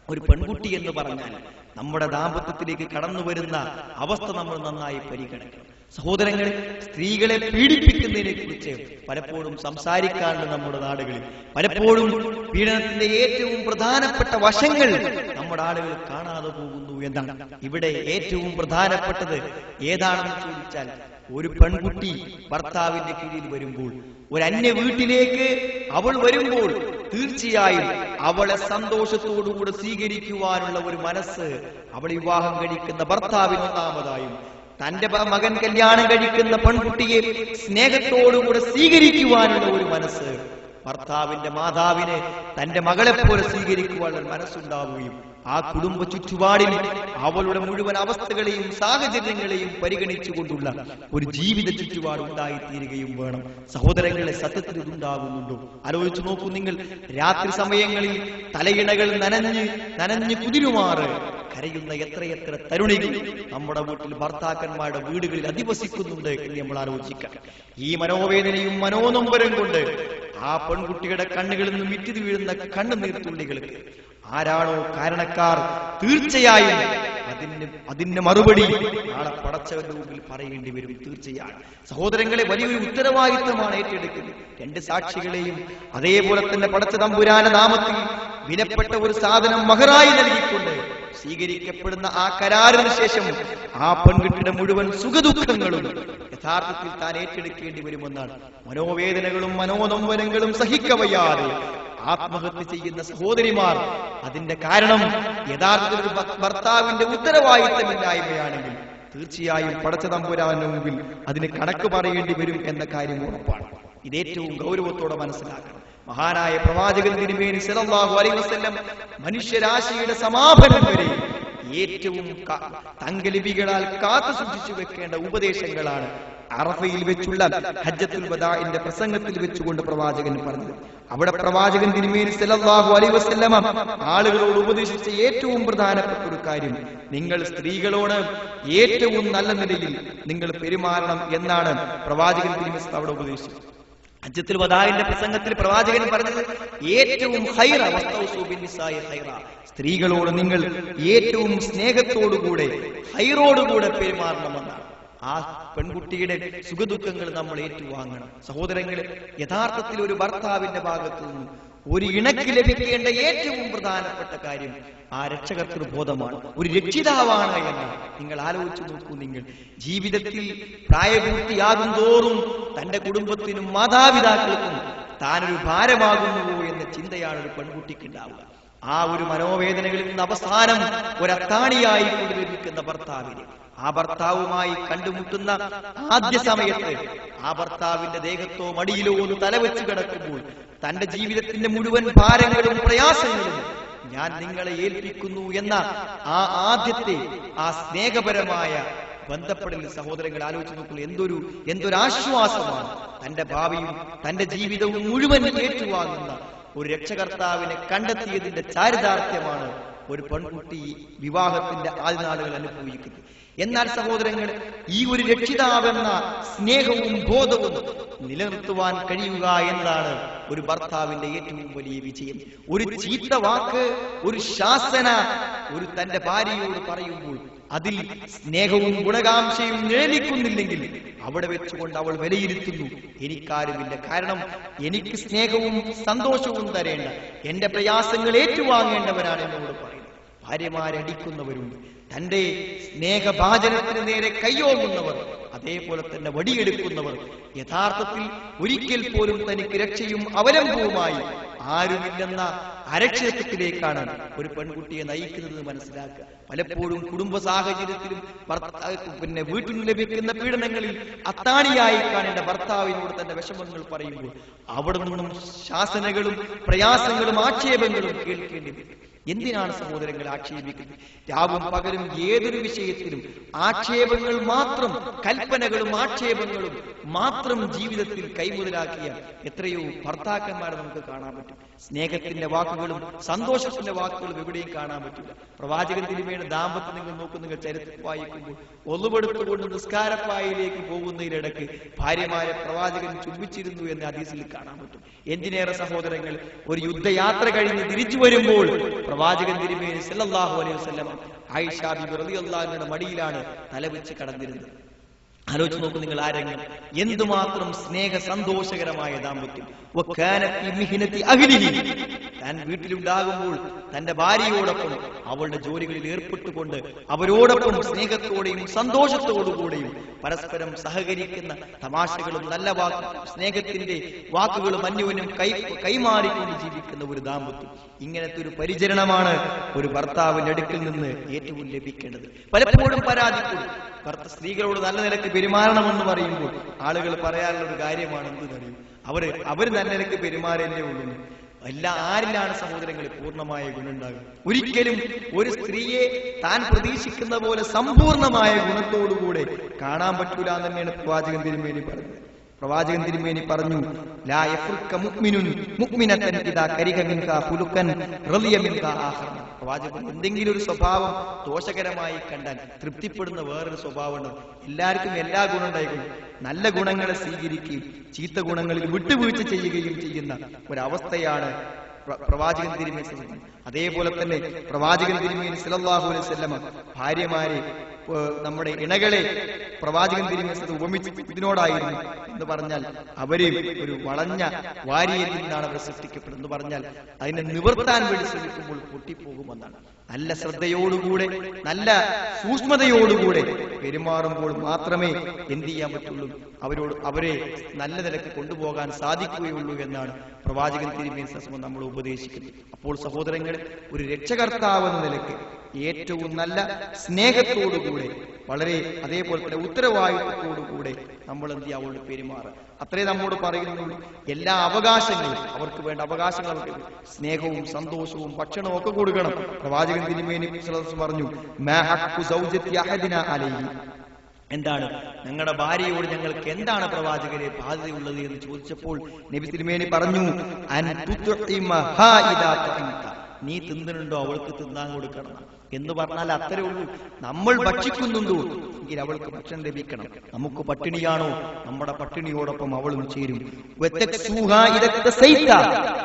ഒരു പെൺകുട്ടി എന്ന് പറഞ്ഞാൽ നമ്മുടെ ദാമ്പത്യത്തിലേക്ക് കടന്നു വരുന്ന അവസ്ഥ നമ്മൾ നന്നായി പരിഗണിക്കണം. സഹോദരങ്ങൾ, സ്ത്രീകളെ പീഡിപ്പിക്കുന്നതിനെ കുറിച്ച് പലപ്പോഴും സംസാരിക്കാറുണ്ട് നമ്മുടെ നാടുകളിൽ. പലപ്പോഴും പീഡനത്തിന്റെ ഏറ്റവും പ്രധാനപ്പെട്ട വശങ്ങൾ നമ്മുടെ ആളുകൾ കാണാതെ പോകുന്നു എന്നാണ്. ഇവിടെ ഏറ്റവും പ്രധാനപ്പെട്ടത് ഏതാണെന്ന് ചോദിച്ചാൽ, ഒരു പെൺകുട്ടി ഭർത്താവിന്റെ കീഴിൽ വരുമ്പോൾ, ഒരു അന്യ വീട്ടിലേക്ക് അവൾ വരുമ്പോൾ തീർച്ചയായും അവളെ സന്തോഷത്തോടുകൂടെ സ്വീകരിക്കുവാനുള്ള ഒരു മനസ്സ് അവൾ വിവാഹം കഴിക്കുന്ന ഭർത്താവിന് ഒന്നാമതായും, തന്റെ മകൻ കല്യാണം കഴിക്കുന്ന പെൺകുട്ടിയെ സ്നേഹത്തോടുകൂടെ സ്വീകരിക്കുവാനുള്ള ഒരു മനസ്സ്, ഭർത്താവിന്റെ മാതാവിനെ തന്റെ മകളെപ്പോലെ സ്വീകരിക്കുവാനുള്ള മനസ്സുണ്ടാവുകയും ആ കുടുംബ ചുറ്റുപാടിൽ അവളുടെ മുഴുവൻ അവസ്ഥകളെയും സാഹചര്യങ്ങളെയും പരിഗണിച്ചുകൊണ്ടുള്ള ഒരു ജീവിത ചുറ്റുപാട് ഉണ്ടായിത്തീരുകയും വേണം. സഹോദരങ്ങളെ, സത്യത്തിൽ ഇതുണ്ടാകുന്നുണ്ടോ? ആലോചിച്ചു നോക്കൂ നിങ്ങൾ. രാത്രി സമയങ്ങളിൽ തലയിണകൾ നനഞ്ഞ് കുതിരുമാറ് കരയുന്ന എത്രയെത്ര തരുണികൾ നമ്മുടെ വീട്ടിൽ, ഭർത്താക്കന്മാരുടെ വീടുകളിൽ അധിവസിക്കുന്നുണ്ട് എന്ന് നമ്മൾ ആലോചിക്കാം. ഈ മനോവേദനയും മനോനൊമ്പരം കൊണ്ട് ആ പെൺകുട്ടിയുടെ കണ്ണുകളിൽ നിന്ന് വിറ്റിത് വീഴുന്ന കണ്ണുനീർത്തുള്ളികൾക്ക് ആരാണോ കാരണക്കാർ, തീർച്ചയായും അതിന്റെ മറുപടി നാളെ പടച്ചവന്റെ മുമ്പിൽ പറയേണ്ടി വരും. തീർച്ചയായും സഹോദരങ്ങളെ, വലിയൊരു ഉത്തരവാദിത്വമാണ് ഏറ്റെടുക്കുന്നത്. രണ്ട് സാക്ഷികളെയും അതേപോലെ തന്നെ പടച്ച തമ്പുരാന്റെ നാമത്തിൽ വിലപ്പെട്ട ഒരു സാധനം മഹറായി നൽകിക്കൊണ്ട് സ്വീകരിക്കപ്പെടുന്ന ആ കരാറിന് ശേഷം ആ പെൺകുട്ടിയുടെ മുഴുവൻ സുഖദുഃഖങ്ങളും യഥാർത്ഥത്തിൽ താൻ ഏറ്റെടുക്കേണ്ടി വരുമെന്നാണ്. മനോവേദനകളും മനോനൊമ്പരങ്ങളും സഹിക്കവയ്യാതെ ആത്മഹത്യ ചെയ്യുന്ന സഹോദരിമാർ, അതിന്റെ കാരണം യഥാർത്ഥത്തിൽ ഒരു ഭർത്താവിന്റെ ഉത്തരവാദിത്തമില്ലായ്മയാണെങ്കിൽ തീർച്ചയായും പടച്ച തമ്പുരാന്റെ മുമ്പിൽ അതിന് കണക്ക് പറയേണ്ടി വരും എന്ന കാര്യം ഉറപ്പാണ്. ഇത് ഏറ്റവും ഗൗരവത്തോടെ മനസ്സിലാക്കണം. മഹാനായ പ്രവാചകൻ തിരുമേനി സല്ലല്ലാഹു അലൈഹി വസല്ലം മനുഷ്യരാശിയുടെ സമാപനം വരെ ഏറ്റവും തങ്കലിപികളാൽ കാത്തു സൂക്ഷിച്ചു വെക്കേണ്ട ഉപദേശങ്ങളാണ് അറഫയിൽ വെച്ചുള്ള ഹജ്ജത്തുൽ വദാഇന്റെ പ്രസംഗത്തിൽ വെച്ചുകൊണ്ട് പ്രവാചകൻ പറഞ്ഞത്. അവിടെ പ്രവാചകൻ തിരുമേനി സല്ലല്ലാഹു അലൈഹി വസല്ലം ആളുകളോട് ഉപദേശിച്ച ഏറ്റവും പ്രധാനപ്പെട്ട ഒരു കാര്യം, നിങ്ങൾ സ്ത്രീകളോട് ഏറ്റവും നല്ല നിലയിൽ നിങ്ങൾ പെരുമാറണം എന്നാണ് പ്രവാചകൻ തിരുമേനി അവിടെ ഉപദേശിച്ചത്. ഹജ്ജത്തുൽ വദാഇന്റെ പ്രസംഗത്തിൽ പ്രവാചകൻ പറഞ്ഞത് ഏറ്റവും ഖൈറ വസ്തൗസു ബിന്നിസായി ഖൈറ, സ്ത്രീകളോട് നിങ്ങൾ ഏറ്റവും സ്നേഹത്തോടുകൂടെ ഖൈറോടുകൂടെ പെരുമാറണമെന്നാണ്. ആ പെൺകുട്ടിയുടെ സുഖദുഃഖങ്ങൾ നമ്മൾ ഏറ്റുവാങ്ങണം. സഹോദരങ്ങളെ, യഥാർത്ഥത്തിൽ ഒരു ഭർത്താവിന്റെ ഭാഗത്തു നിന്നും ഒരു ഇണക്ക് ലഭിക്കേണ്ട ഏറ്റവും പ്രധാനപ്പെട്ട കാര്യം ആ രക്ഷകർത്തൃബോധമാണ്, ഒരു രക്ഷിതാവാണ് എന്ന് നിങ്ങൾ ആലോചിച്ചു നോക്കൂ. നിങ്ങൾ ജീവിതത്തിൽ പ്രായപൂർത്തിയാകും തോറും തന്റെ കുടുംബത്തിനും മാതാപിതാക്കൾക്കും താനൊരു ഭാരമാകുന്നുവോ എന്ന ചിന്തയാണ് ഒരു പെൺകുട്ടിക്ക് ഉണ്ടാവുക. ആ ഒരു മനോവേദനകളിൽ നിന്ന് അവസാനം ഒരത്താണിയായി കൊണ്ട് ലഭിക്കുന്ന ഭർത്താവിന്, ആ ഭർത്താവുമായി കണ്ടുമുട്ടുന്ന ആദ്യ സമയത്ത് ആ ഭർത്താവിന്റെ ദേഹത്തോ മടിയിലോ ഒന്ന് തലവെച്ച് കിടക്കുമ്പോൾ തന്റെ ജീവിതത്തിന്റെ മുഴുവൻ ഭാരങ്ങളും പ്രയാസങ്ങളും ഞാൻ നിങ്ങളെ ഏൽപ്പിക്കുന്നു എന്ന ആ ആദ്യത്തെ ആ സ്നേഹപരമായ ബന്ധപ്പെടൽ സഹോദരങ്ങൾ ആലോചിച്ച് നോക്കുക. എന്തൊരു ആശ്വാസമാണ്. തന്റെ ഭാവിയും തന്റെ ജീവിതവും മുഴുവൻ ഏറ്റുവാങ്ങുന്ന ഒരു രക്ഷകർത്താവിനെ കണ്ടെത്തിയതിന്റെ ചാരിതാർത്ഥ്യമാണ് ഒരു പെൺകുട്ടി വിവാഹത്തിന്റെ ആദ്യ നാളുകൾ അനുഭവിക്കുന്നത്. എന്നാൽ സഹോദരങ്ങൾ, ഈ ഒരു രക്ഷിതാവെന്ന സ്നേഹവും ബോധവും നിലനിർത്തുവാൻ കഴിയുക എന്നതാണ് ഒരു ഭർത്താവിന്റെ ഏറ്റവും വലിയ വിജയം. ഒരു ചീത്ത വാക്ക്, ഒരു ശാസന ഒരു തന്റെ ഭാര്യയോട് പറയുമ്പോൾ അതിൽ സ്നേഹവും ഗുണകാംക്ഷയും നിഴലിക്കുന്നില്ലെങ്കിൽ അവിടെ വെച്ചുകൊണ്ട് അവൾ വിലയിരുത്തുന്നു, എനിക്കാരുമില്ല. കാരണം എനിക്ക് സ്നേഹവും സന്തോഷവും തരേണ്ട, എന്റെ പ്രയാസങ്ങൾ ഏറ്റുവാങ്ങേണ്ടവരാണ് എന്നോട് പറയുന്നത്. ഭാര്യമാരടിക്കുന്നവരുണ്ട്, തന്റെ സ്നേഹഭാജനത്തിന് നേരെ കയ്യോങ്ങുന്നവർ, അതേപോലെ തന്നെ വടിയെടുക്കുന്നവർ. യഥാർത്ഥത്തിൽ ഒരിക്കൽ പോലും തനിക്ക് രക്ഷയും അവലംബവുമായി ആരുമില്ലെന്ന അരക്ഷിതത്വത്തിലേക്കാണ് ഒരു പെൺകുട്ടിയെ നയിക്കുന്നത് മനസ്സിലാക്കുക. പലപ്പോഴും കുടുംബ സാഹചര്യത്തിലും വീട്ടിൽ ലഭിക്കുന്ന പീഡനങ്ങളിൽ അത്താണിയായി കാണേണ്ട ഭർത്താവിനോട് തന്റെ വിഷമങ്ങൾ പറയുമ്പോൾ അവിടെ നിന്നും ശാസനകളും പ്രയാസങ്ങളും ആക്ഷേപങ്ങളും കേൾക്കേണ്ടി വരും. എന്തിനാണ് സഹോദരങ്ങൾ ആക്ഷേപിക്കുന്നത്? രാവും പകലും ഏതൊരു വിഷയത്തിലും ആക്ഷേപങ്ങൾ മാത്രം, കൽപ്പനകളും ആക്ഷേപങ്ങളും മാത്രം ജീവിതത്തിൽ കൈമുതലാക്കിയ എത്രയോ ഭർത്താക്കന്മാരെ നമുക്ക് കാണാൻ പറ്റും. സ്നേഹത്തിന്റെ വാക്കുകളും സന്തോഷത്തിന്റെ വാക്കുകളും എവിടെയും കാണാൻ പറ്റില്ല. പ്രവാചകൻ തിരുമേനിയുടെ ദാമ്പത്യം നിങ്ങൾ നോക്കും, നിങ്ങൾ ചരിത്രം വായിക്കുമ്പോൾ ഒന്നുപെടുത്തുകൊണ്ട് നിസ്കാരപ്പായിലേക്ക് പോകുന്നതിനിടയ്ക്ക് ഭാര്യമാരെ പ്രവാചകൻ ചുംബിച്ചിരുന്നു എന്ന് ഹദീസിൽ കാണാൻ പറ്റും. എന്തിനേറെ സഹോദരങ്ങൾ, ഒരു യുദ്ധയാത്ര കഴിഞ്ഞ് തിരിച്ചു വരുമ്പോൾ പ്രവാചകൻ തിരുമേനി സല്ലല്ലാഹു അലൈഹി വസല്ലം ആയിഷ ബിബി റളിയല്ലാഹു അൻഹയുടെ മടിയിലാണ് തലവെച്ച് കടന്നിരുന്നത്. ആലോചിച്ച് നോക്കൂ നിങ്ങൾ ആ രംഗം. എന്തുമാത്രം സ്നേഹ സന്തോഷകരമായ ദാമ്പത്യം. താൻ വീട്ടിലുണ്ടാകുമ്പോൾ തന്റെ ഭാര്യയോടൊപ്പം അവളുടെ ജോലികളിൽ ഏർപ്പെട്ടുകൊണ്ട് അവരോടൊപ്പം സ്നേഹത്തോടെയും സന്തോഷത്തോടുകൂടെയും പരസ്പരം സഹകരിക്കുന്ന തമാശകളും നല്ല വാക്കുകളും സ്നേഹത്തിന്റെ വാക്കുകളും അന്യോന്യം കൈമാറിക്കൊണ്ട് ജീവിക്കുന്ന ഒരു ദാമ്പത്യം. ഇങ്ങനത്തെ ഒരു പരിചരണമാണ് ഒരു ഭർത്താവിന്റെ അടുക്കൽ നിന്ന് ഏറ്റവും ലഭിക്കേണ്ടത്. പലപ്പോഴും പരാതിപ്പെടും, സ്ത്രീകളോട് നല്ല നിലക്ക് പെരുമാറണമെന്ന് പറയുമ്പോൾ ആളുകൾ പറയാനുള്ള ഒരു കാര്യമാണ് എന്തെന്നറിയും, അവര് നല്ല നിലക്ക് പെരുമാറേണ്ടേ ഉള്ളൂ. ആരിലാണ് സഹോദരങ്ങളിൽ പൂർണ്ണമായ ഗുണമുണ്ടാകും? ഒരിക്കലും ഒരു സ്ത്രീയെ താൻ പ്രതീക്ഷിക്കുന്ന പോലെ സമ്പൂർണമായ ഗുണത്തോടുകൂടെ കാണാൻ പറ്റൂല എന്ന് തന്നെയാണ് പ്രവാചകൻ തിരുമേനി പറഞ്ഞത്. പ്രവാചകൻ തിരുമേനി പറഞ്ഞു, ലാ യഫ്റുക മുഅ്മിനുൻ മുഅ്മിനതൻ ഇദാ കരിഹ മിൻക ഖുലുഖൻ റളിയ മിൻക ആഖർ. പ്രവാചകൻ എന്തെങ്കിലും ഒരു സ്വഭാവം ദോഷകരമായി കണ്ടാൽ തൃപ്തിപ്പെടുന്ന വേറൊരു സ്വഭാവമുണ്ട്. എല്ലാവർക്കും എല്ലാ ഗുണം ഉണ്ടായിരിക്കും. നല്ല ഗുണങ്ങളെ സ്വീകരിക്കുകയും ചീത്ത ഗുണങ്ങളിൽ വിട്ടുവീഴ്ച ചെയ്യുകയും ചെയ്യുന്ന ഒരവസ്ഥയാണ് പ്രവാചകൻ തിരുമേനി. അതേപോലെ തന്നെ പ്രവാചകൻ തിരുമേനി സല്ലല്ലാഹു അലൈഹി വസല്ലം ഭാര്യമാരെ, നമ്മുടെ ഇണകളെ പ്രവാചകൻ തിരുമേനി ഉപമിച്ച് ഇതിനോടായിരുന്നു എന്ന് പറഞ്ഞാൽ അവരെ ഒരു വളഞ്ഞ വാരിയിൽ നിന്നാണ് അവർ സൃഷ്ടിക്കപ്പെടുന്നത് പറഞ്ഞാൽ അതിനെ നിവർത്താൻ വേണ്ടി ശ്രമിക്കുമ്പോൾ പൊട്ടിപ്പോകുമെന്നാണ്. നല്ല ശ്രദ്ധയോടുകൂടെ നല്ല സൂക്ഷ്മതയോടുകൂടെ പെരുമാറുമ്പോൾ മാത്രമേ എന്ത് ചെയ്യാൻ പറ്റുള്ളൂ, അവരെ നല്ല നിലക്ക് കൊണ്ടുപോകാൻ സാധിക്കുകയുള്ളൂ എന്നാണ് പ്രവാചകൻ തിരുമേനി നമ്മൾ ഉപദേശിക്കുന്നത്. അപ്പോൾ സഹോദരങ്ങൾ, ഒരു രക്ഷകർത്താവ് എന്ന നിലയ്ക്ക് ഏറ്റവും നല്ല സ്നേഹത്തോടുകൂടെ വളരെ അതേപോലെ തന്നെ ഉത്തരവാദിത്വത്തോടുകൂടെ നമ്മൾ എന്ത് ചെയ്യാൻ അവളോട് പെരുമാറുക. അത്രേ നമ്മോട് പറയുന്നുള്ളൂ. എല്ലാ അവകാശങ്ങളും അവർക്ക് വേണ്ട അവകാശങ്ങൾ അവർക്ക് സ്നേഹവും സന്തോഷവും ഭക്ഷണവും ഒക്കെ കൊടുക്കണം. പ്രവാചകൻ തിരുമേനി പറഞ്ഞു, മാ ഹഖ്ഖു സൗജത്തി അഹദിനാ അലൈഹി, എന്താണ് ഞങ്ങളുടെ ഭാര്യയോട് ഞങ്ങൾക്ക് എന്താണ് പ്രവാചകരെ ബാധ്യതയുള്ളത് എന്ന് ചോദിച്ചപ്പോൾ നബി തിരുമേനി പറഞ്ഞു, അൻ തുത്ഇമഹാ ഇദാ തഅംത, നീ തിന്നുന്നുണ്ടോ അവൾക്ക് തിന്നാൻ കൊടുക്കണം എന്ന് പറഞ്ഞാൽ അത്രേ ഉള്ളൂ. നമ്മൾ ഭക്ഷിക്കുന്നുണ്ടോ എങ്കിൽ അവൾക്ക് ഭക്ഷണം ലഭിക്കണം. നമുക്ക് പട്ടിണിയാണോ നമ്മുടെ പട്ടിണിയോടൊപ്പം അവളും ചേരും.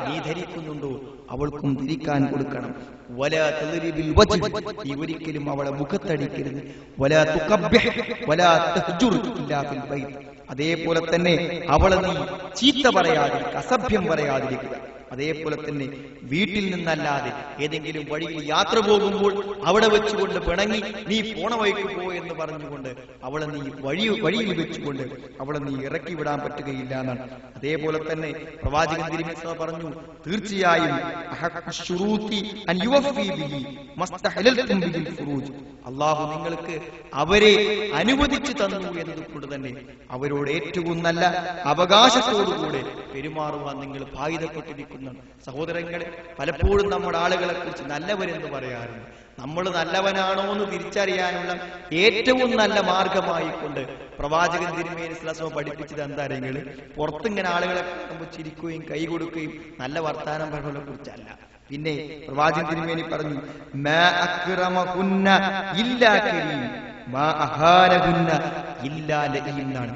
നീ ധരിക്കുന്നുണ്ടോ അവൾക്കും ധരിക്കാൻ കൊടുക്കണം. വലാ തദ്രിബിൽ വജ്ഹ്, നീ ഒരിക്കലും അവളെ മുഖത്തടിക്കരുത്. വലാ തുകബ്ബിഹ് വലാ തഹ്ജുർ ഇല്ലാ ഫിൽ ബൈത്ത്, അതേപോലെ തന്നെ അവളെ നീ ചീത്ത പറയാതിരിക്കുക, അസഭ്യം പറയാതിരിക്കുക. അതേപോലെ തന്നെ വീട്ടിൽ നിന്നല്ലാതെ ഏതെങ്കിലും വഴിയിൽ യാത്ര പോകുമ്പോൾ അവിടെ വെച്ചുകൊണ്ട് പിണങ്ങി നീ പോണ വഴിക്ക് പോ എന്ന് പറഞ്ഞുകൊണ്ട് അവളെ നീ വഴിയിൽ വെച്ചുകൊണ്ട് അവളെ നീ ഇറക്കി വിടാൻ പറ്റുകയില്ല എന്നാണ്. അതേപോലെ തന്നെ പ്രവാചകൻ തിരുമേനി പറഞ്ഞു, തീർച്ചയായും അള്ളാഹു നിങ്ങൾക്ക് അവരെ അനുവദിച്ചു തന്നു എന്നതുകൊണ്ട് തന്നെ അവരോട് ഏറ്റവും നല്ല അവകാശത്തോടുകൂടെ പെരുമാറുവാൻ നിങ്ങൾ ബാധ്യതപ്പെട്ടിരിക്കുന്നു. സഹോദരങ്ങളെ, പലപ്പോഴും നമ്മുടെ ആളുകളെ കുറിച്ച് നല്ലവരെന്ന് പറയാറുണ്ട്. നമ്മൾ നല്ലവനാണോ എന്ന് തിരിച്ചറിയാനുള്ള ഏറ്റവും നല്ല മാർഗമായിക്കൊണ്ട് പ്രവാചകൻ തിരുമേനി സ്വല്ലല്ലാഹു പഠിപ്പിച്ചത് എന്താണെങ്കിൽ, പുറത്തിങ്ങനെ ആളുകളെ കാണുമ്പോൾ ചിരിക്കുകയും കൈ കൊടുക്കുകയും നല്ല വർത്താനം പറയുന്നതിനെ കുറിച്ചല്ല. പിന്നെ പ്രവാചകൻ തിരുമേനി പറഞ്ഞു, മാ അക്രമഹുന്ന ഇല്ലാ കരീം മാ അഹാനഹുന്ന ഇല്ലാ ലഈം എന്നാണ്.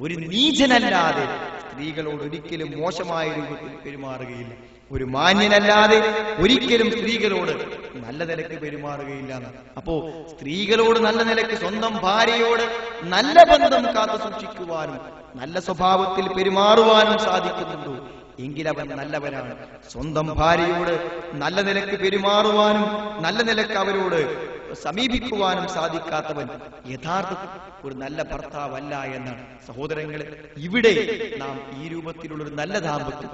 ഒരു നീചനല്ലാതെ സ്ത്രീകളോട് ഒരിക്കലും മോശമായ രൂപത്തിൽ പെരുമാറുകയില്ല. ഒരു മാന്യനല്ലാതെ ഒരിക്കലും സ്ത്രീകളോട് നല്ല നിലക്ക് പെരുമാറുകയില്ല. അപ്പോ സ്ത്രീകളോട് നല്ല നിലക്ക്, സ്വന്തം ഭാര്യയോട് നല്ല ബന്ധം കാത്തു സൂക്ഷിക്കുവാനും നല്ല സ്വഭാവത്തിൽ പെരുമാറുവാനും സാധിക്കുന്നുണ്ടോ എങ്കിൽ അവൻ നല്ലവനാണ്. സ്വന്തം ഭാര്യയോട് നല്ല നിലക്ക് പെരുമാറുവാനും നല്ല നിലക്ക് അവരോട് സമീപിക്കുവാനും സാധിക്കാത്തവൻ യഥാർത്ഥത്തിൽ ഒരു നല്ല ഭർത്താവല്ല എന്നാണ്. സഹോദരങ്ങളെ, ഇവിടെ നാം ഈ രൂപത്തിലുള്ളൊരു നല്ല ദാമ്പത്യം,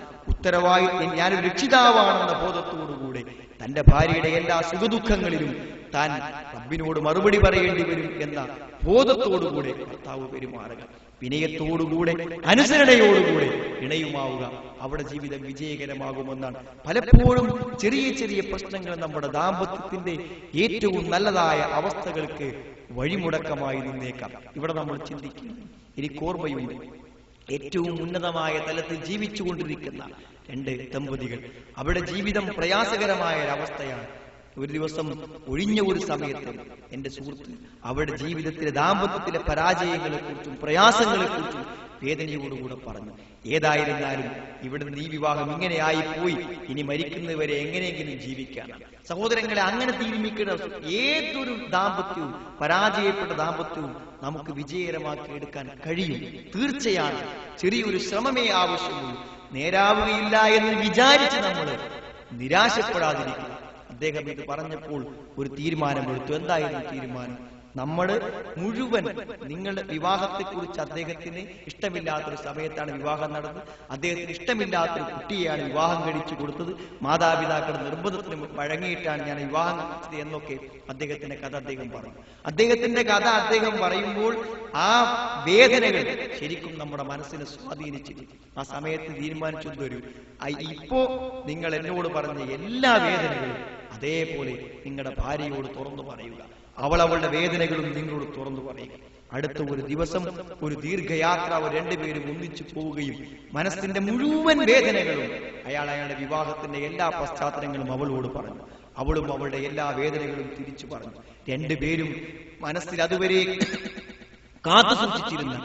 ഞാനൊരു രക്ഷിതാവാണെന്ന ബോധത്തോടുകൂടെ തന്റെ ഭാര്യയുടെ എല്ലാ സുഖദുഃഖങ്ങളിലും താൻ റബ്ബിനോട് മറുപടി പറയേണ്ടി വരും എന്ന ബോധത്തോടുകൂടെ ഭർത്താവ് പെരുമാറുക. വിനയത്തോടുകൂടെ അനുസരണയോടുകൂടെ ഇണയുമാവുക. അവിടെ ജീവിതം വിജയകരമാകുമെന്നാണ്. പലപ്പോഴും ചെറിയ ചെറിയ പ്രശ്നങ്ങൾ നമ്മുടെ ദാമ്പത്യത്തിന്റെ ഏറ്റവും നല്ലതായ അവസ്ഥകൾക്ക് വഴിമുടക്കമായി നിന്നേക്കാം. ഇവിടെ നമ്മൾ ചിന്തിക്കുന്നു, എനിക്ക് ഓർമ്മയുണ്ട്, ഏറ്റവും ഉന്നതമായ തലത്തിൽ ജീവിച്ചുകൊണ്ടിരിക്കുന്ന രണ്ട് ദമ്പതികൾ, അവിടെ ജീവിതം പ്രയാസകരമായ ഒരവസ്ഥയാണ്. ഒരു ദിവസം ഒഴിഞ്ഞ ഒരു സമയത്ത് എന്റെ സുഹൃത്ത് അവരുടെ ജീവിതത്തിലെ ദാമ്പത്യത്തിലെ പരാജയങ്ങളെ കുറിച്ചും പ്രയാസങ്ങളെ കുറിച്ചും വേദനയോടുകൂടെ പറഞ്ഞു. ഏതായിരുന്നാലും ഇവിടെ ഈ വിവാഹം ഇങ്ങനെയായി പോയി, ഇനി മരിക്കുന്നവരെ എങ്ങനെയെങ്കിലും ജീവിക്കാനാണ്. സഹോദരങ്ങളെ, അങ്ങനെ തീരുമാനിക്കുന്ന ഏതൊരു ദാമ്പത്യവും, പരാജയപ്പെട്ട ദാമ്പത്യവും നമുക്ക് വിജയകരമാക്കി എടുക്കാൻ കഴിയും. തീർച്ചയാണ്, ചെറിയൊരു ശ്രമമേ ആവശ്യമുള്ളൂ. നേരാവുകയില്ല എന്ന് വിചാരിച്ച് നമ്മൾ നിരാശപ്പെടാതിരിക്കുക. അദ്ദേഹം ഇത് പറഞ്ഞപ്പോൾ ഒരു തീരുമാനമെടുത്തു. എന്തായിരുന്നു തീരുമാനം? നമ്മൾ മുഴുവൻ, നിങ്ങളുടെ വിവാഹത്തെക്കുറിച്ച് അദ്ദേഹത്തിന് ഇഷ്ടമില്ലാത്തൊരു സമയത്താണ് വിവാഹം നടന്നത്. അദ്ദേഹത്തിന് ഇഷ്ടമില്ലാത്തൊരു കുട്ടിയെയാണ് വിവാഹം കഴിച്ചു കൊടുത്തത്. മാതാപിതാക്കളുടെ നിർബന്ധത്തിന് വഴങ്ങിയിട്ടാണ് ഞാൻ വിവാഹം കഴിച്ചത് എന്നൊക്കെ അദ്ദേഹത്തിന്റെ കഥ അദ്ദേഹം പറഞ്ഞു. അദ്ദേഹത്തിന്റെ കഥ അദ്ദേഹം പറയുമ്പോൾ ആ വേദനകൾ ശരിക്കും നമ്മുടെ മനസ്സിനെ സ്വാധീനിച്ചിട്ട് ആ സമയത്ത് തീരുമാനിച്ചു തരും, ഇപ്പോ നിങ്ങൾ എന്നോട് പറഞ്ഞ എല്ലാ വേദനകളും അതേപോലെ നിങ്ങളുടെ ഭാര്യയോട് തുറന്നു പറയുക. അവളുടെ വേദനകളും നിങ്ങളോട് തുറന്നു പറയുക. അടുത്ത ഒരു ദിവസം ഒരു ദീർഘയാത്ര അവർ രണ്ടുപേരും ഒന്നിച്ചു പോവുകയും മനസ്സിന്റെ മുഴുവൻ വേദനകളും അയാളുടെ വിവാഹത്തിന്റെ എല്ലാ പശ്ചാത്തലങ്ങളും അവളോട് പറഞ്ഞു. അവളും അവളുടെ എല്ലാ വേദനകളും തിരിച്ചു പറഞ്ഞു. രണ്ടുപേരും മനസ്സിൽ അതുവരെ കാത്തു സൂക്ഷിച്ചിരുന്ന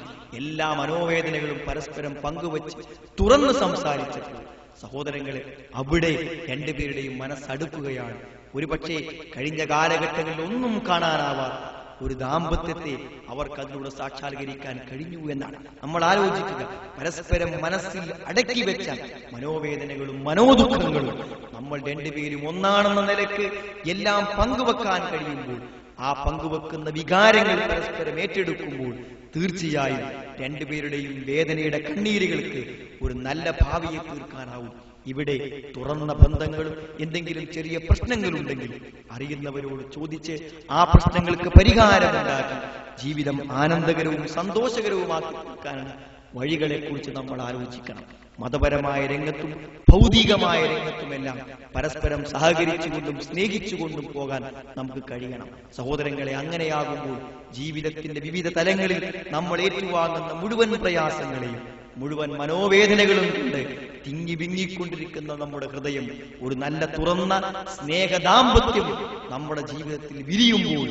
എല്ലാ മനോവേദനകളും പരസ്പരം പങ്കുവച്ച് തുറന്ന് സംസാരിച്ചപ്പോൾ സഹോദരങ്ങളെ, അവിടെ രണ്ടുപേരുടെയും മനസ്സടുക്കുകയാണ്. ഒരുപക്ഷെ കഴിഞ്ഞ കാലഘട്ടങ്ങളിൽ ഒന്നും കാണാനാവാത്ത ഒരു ദാമ്പത്യത്തെ അവർക്ക് അതിലൂടെ സാക്ഷാത്കരിക്കാൻ കഴിഞ്ഞു എന്നാണ് നമ്മൾ ആലോചിക്കുക. പരസ്പരം മനസ്സിൽ അടക്കി വെച്ച മനോവേദനകളും മനോദുഃഖങ്ങളും നമ്മൾ രണ്ടുപേരും ഒന്നാണെന്ന നിലക്ക് എല്ലാം പങ്കുവെക്കാൻ കഴിയുമ്പോൾ, ആ പങ്കുവെക്കുന്ന വികാരങ്ങൾ പരസ്പരം ഏറ്റെടുക്കുമ്പോൾ തീർച്ചയായും രണ്ടുപേരുടെയും വേദനയുടെ കണ്ണീരുകൾക്ക് ഒരു നല്ല ഭാവിയെ തീർക്കാനാവും. ഇവിടെ തുറന്ന ബന്ധങ്ങളും എന്തെങ്കിലും ചെറിയ പ്രശ്നങ്ങളുണ്ടെങ്കിൽ അറിയുന്നവരോട് ചോദിച്ച് ആ പ്രശ്നങ്ങൾക്ക് പരിഹാരമുണ്ടാക്കി ജീവിതം ആനന്ദകരവും സന്തോഷകരവുമാക്കി തീർക്കാനുള്ള വഴികളെ കുറിച്ച് നമ്മൾ ആലോചിക്കണം. മതപരമായ രംഗത്തും ഭൗതികമായ രംഗത്തുമെല്ലാം പരസ്പരം സഹകരിച്ചുകൊണ്ടും സ്നേഹിച്ചുകൊണ്ടും പോകാൻ നമുക്ക് കഴിയണം. സഹോദരങ്ങളെ, അങ്ങനെയാകുമ്പോൾ ജീവിതത്തിന്റെ വിവിധ തലങ്ങളിൽ നമ്മൾ ഏറ്റുവാങ്ങുന്ന മുഴുവൻ പ്രയാസങ്ങളെയും മുഴുവൻ മനോവേദനകളും കൊണ്ട് തിങ്ങി വിങ്ങിക്കൊണ്ടിരിക്കുന്ന നമ്മുടെ ഹൃദയം ഒരു നല്ല തുറന്ന സ്നേഹ ദാമ്പത്യം നമ്മുടെ ജീവിതത്തിൽ വിരിയുമ്പോൾ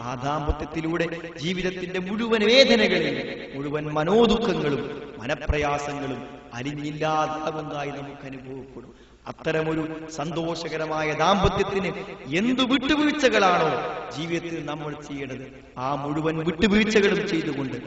ആ ദാമ്പത്യത്തിലൂടെ ജീവിതത്തിന്റെ മുഴുവൻ വേദനകളെയും മുഴുവൻ മനോദുഃഖങ്ങളും മനപ്രയാസങ്ങളും അലിഞ്ഞില്ലാതാകുന്നതായി നമുക്ക് അനുഭവപ്പെടും. അത്തരമൊരു സന്തോഷകരമായ ദാമ്പത്യത്തിന് എന്തു വിട്ടുവീഴ്ചകളാണോ ജീവിതത്തിൽ നമ്മൾ ചെയ്യേണ്ടത്, ആ മുഴുവൻ വിട്ടുവീഴ്ചകളും ചെയ്തുകൊണ്ട്